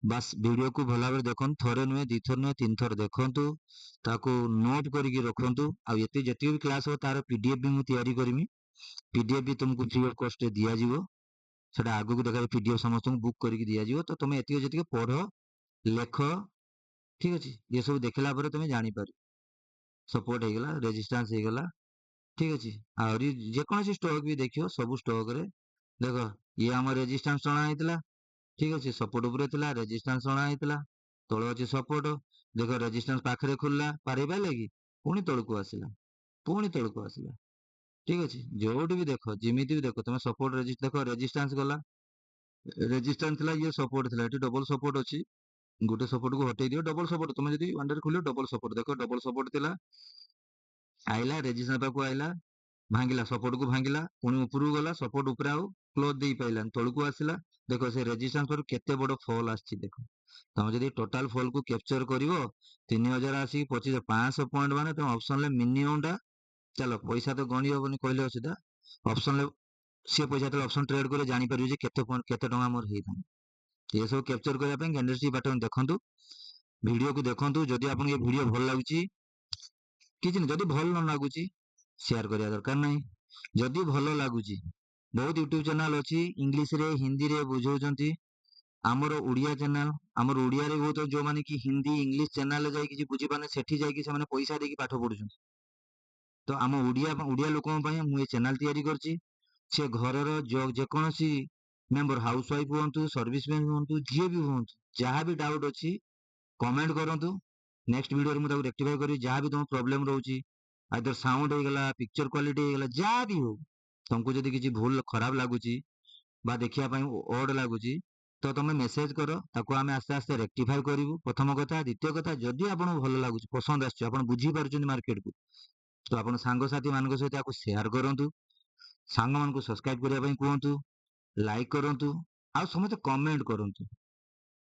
बस वीडियो को भला भाबरे देखन थरे नुहे दी थर नुहे तीन थर देखंतु ताको नोट करिकि रखंतु आ एते जति भी क्लास हो तार पीडीएफ भी मु तयारी करमी पीडीएफ भी तुमको फ्री ऑफ कॉस्ट दिया जीवो सेटा आगु को देखा पीडीएफ समस्त बुक करके दिया जीवो तो तुम एति जति पढ़ लेख ठीक अछि ये सब देखला परे तुम जानि पारि सपोर्ट हे गेला रेजिस्टेंस हे गेला ठीक अछि आउरी जे कोनसी स्टॉक भी देखियो सब स्टॉक रे देखो ये हमर रेजिस्टेंस टणा हेतला ठीक अछि सपोर्ट ऊपर थिला रेजिस्टेंस टणा हेतला तळे अछि सपोर्ट देखो रेजिस्टेंस पाखरे खुलला पारि पाइले कि पुणी तळको आसिला ठीक अछि जोठी भी देखो जिमिति भी देखो तुम सपोर्ट देखो रेजिस्टेंस गला रेजिस्टेंस थिला ये सपोर्ट थिला एठी डबल सपोर्ट अछि गोटे सपोर्ट को हटै दियो डबल सपोर्ट तुम जदी अंडर खुलियो डबल सपोर्ट देखो डबल सपोर्ट थिला आइला रेजिस्टेंस पाखु आइला भांगिला सपोर्ट को भांगिला पुणी ऊपर गला सपोर्ट ऊपर आउ क्लोज दे पाइला तळको आसिला देखो से रेजिस्टेंस पर केते बड़ फॉल आछि देखो तुम जदी टोटल फॉल को कैप्चर करिवो 3000 आसी 25 500 पॉइंट माने तुम ऑप्शन ले मिनिमम टा चलो पैसा तो गणी होबनी कहले सीधा ऑप्शन ले से पैसा तो ऑप्शन ट्रेड करे जानि परियो जे केते पॉइंट केते टका मोर हेता ये सब कैप्चर करिया पे कैंडलस्टिक पैटर्न देखंतु वीडियो को देखंतु जदी आपन ये वीडियो भल लागुची किछि न जदी भल न लागुची शेयर करिया दरकार नै जदी भल लागुची बहुत यूट्यूब चैनल अछि इंग्लिश रे हिंदी रे बुझौचंती आमर ओडिया चैनल आमर ओडिया रे बहुत जो माने कि हिंदी इंग्लिश चैनल जाई कि बुझी पाने सेठी जाई कि से माने पैसा देकी पाठ पढुछन तो आम ओडिया लोक मु ये चैनल तैयारी करछि से घरर जे कोनसी मेंबर हाउस वाइफ हुंतु सर्विस मैन हुंतु जे भी हुंतु जहां भी डाउट अछि कमेंट करंतु नेक्स्ट वीडियो रे मु ताको रेक्टिफाई करी जहां भी तुम प्रॉब्लम रहउची आइदर साउंड हे गेला पिक्चर क्वालिटी हे गेला जहां भी हो तुमको जदी किछि भूल खराब लागुची बा देखिया पई ओड लागुची तो तुम मेसेज करो ताको आमे आस्ते आस्ते रेक्टिफाई करिवु प्रथम कथा द्वितीय कथा जदी आपन भल लागुची पसंद आछी आपन बुझी पारुचंदी मार्केट को तो आपन सांग साथी मानक सहित आको शेयर करंतु सांग मान को सब्सक्राइब करिया पई कहंतु लाइक करंतु आ समस्त कमेंट करंतु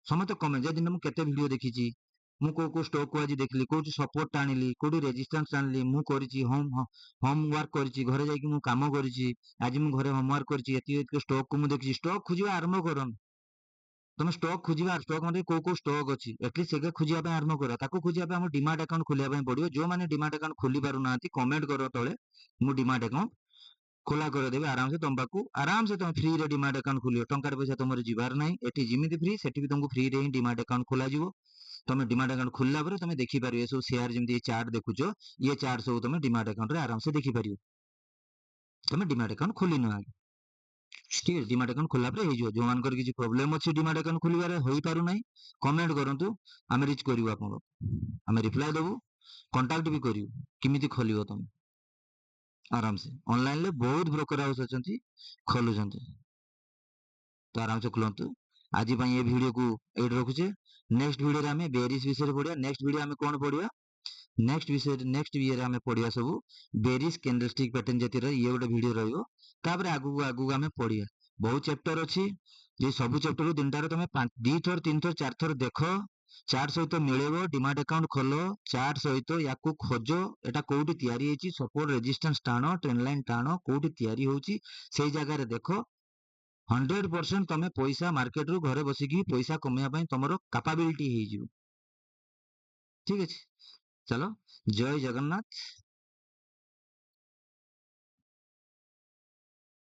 समस्त कमेंट जे दिन मु केते वीडियो देखिची मु को स्टॉक को आज देखली कोठी सपोर्ट टाणिली कोठी रेजिस्टेंस टाणिली मु करिची होम वर्क करिची घरे जाई कि मु काम करिची आज मु घरे होम वर्क करिची एति स्टॉक को मु देखिची स्टॉक खुजिबा आरंभ करन तुम स्टॉक खुजिबा स्टॉक मध्ये को स्टॉक अछि एटलीस्ट सेगे खुजिया पे आरंभ करा ताको खुजिया पे हम डीमैट अकाउंट खोलिया पे पड़ियो जो माने डीमैट अकाउंट खोली पारु नांती कमेंट करो तळे मु डीमैट अकाउंट खोला कर देबे आराम से तुम पाकू आराम से तुम फ्री रे डीमैट अकाउंट खोलियो टंकार पैसा तुमर जीवार नाही एठी जिमिति फ्री सेठी भी तुमको फ्री रे ही डीमैट अकाउंट खोला जिवो तुम डीमैट अकाउंट खोलला परे तुम देखि पारियो ए सब शेयर जेमति चार्ट देखुचो ये चार्ट सब तुम डीमैट अकाउंट रे आराम से देखि पारियो तुम डीमैट अकाउंट खोली न ठीक है डीमैट अकाउंट खोला परे हे जो जो मानकर किछि प्रॉब्लम अछि डीमैट अकाउंट खोलिबारे होई पारु नाही कमेंट करंतु आमे रीच करिवो आपन आमे रिप्लाई देबो कांटेक्ट भी करिवो किमिति खोलिवो तुम आराम से ऑनलाइन ले बहुत ब्रोकर हाउस अछंती खोलुचंती तो आराम से खुलंतु आज ये वीडियो को एड रखुचे नेक्स्ट वीडियो रे हमें बेरिस विषय रे पढिया नेक्स्ट वीडियो हमें कोन पढिया नेक्स्ट वीडियो रे हमें पढिया सब बेरिस कैंडलस्टिक पैटर्न जति रे ये गोटे वीडियो रहइबो तापर आगु आगु हमें पढिया बहुत चैप्टर अछि जे सब चैप्टर दिनटा रे तमे 2 थर 3 थर 4 थर देखो चार्ट सहित मिलेबो डीमैट अकाउंट खोलो चार्ट सहित याकू खोजो एटा कोउटी तयारी हेची सपोर्ट रेजिस्टेंस टाणो ट्रेंड लाइन टाणो कोउटी तयारी होची सेई जगह रे देखो 100% तमे पैसा मार्केट रू घरे बसिकी पैसा कमाया पई तमरो कैपेबिलिटी हे जिवो ठीक अछि चलो जय जगन्नाथ।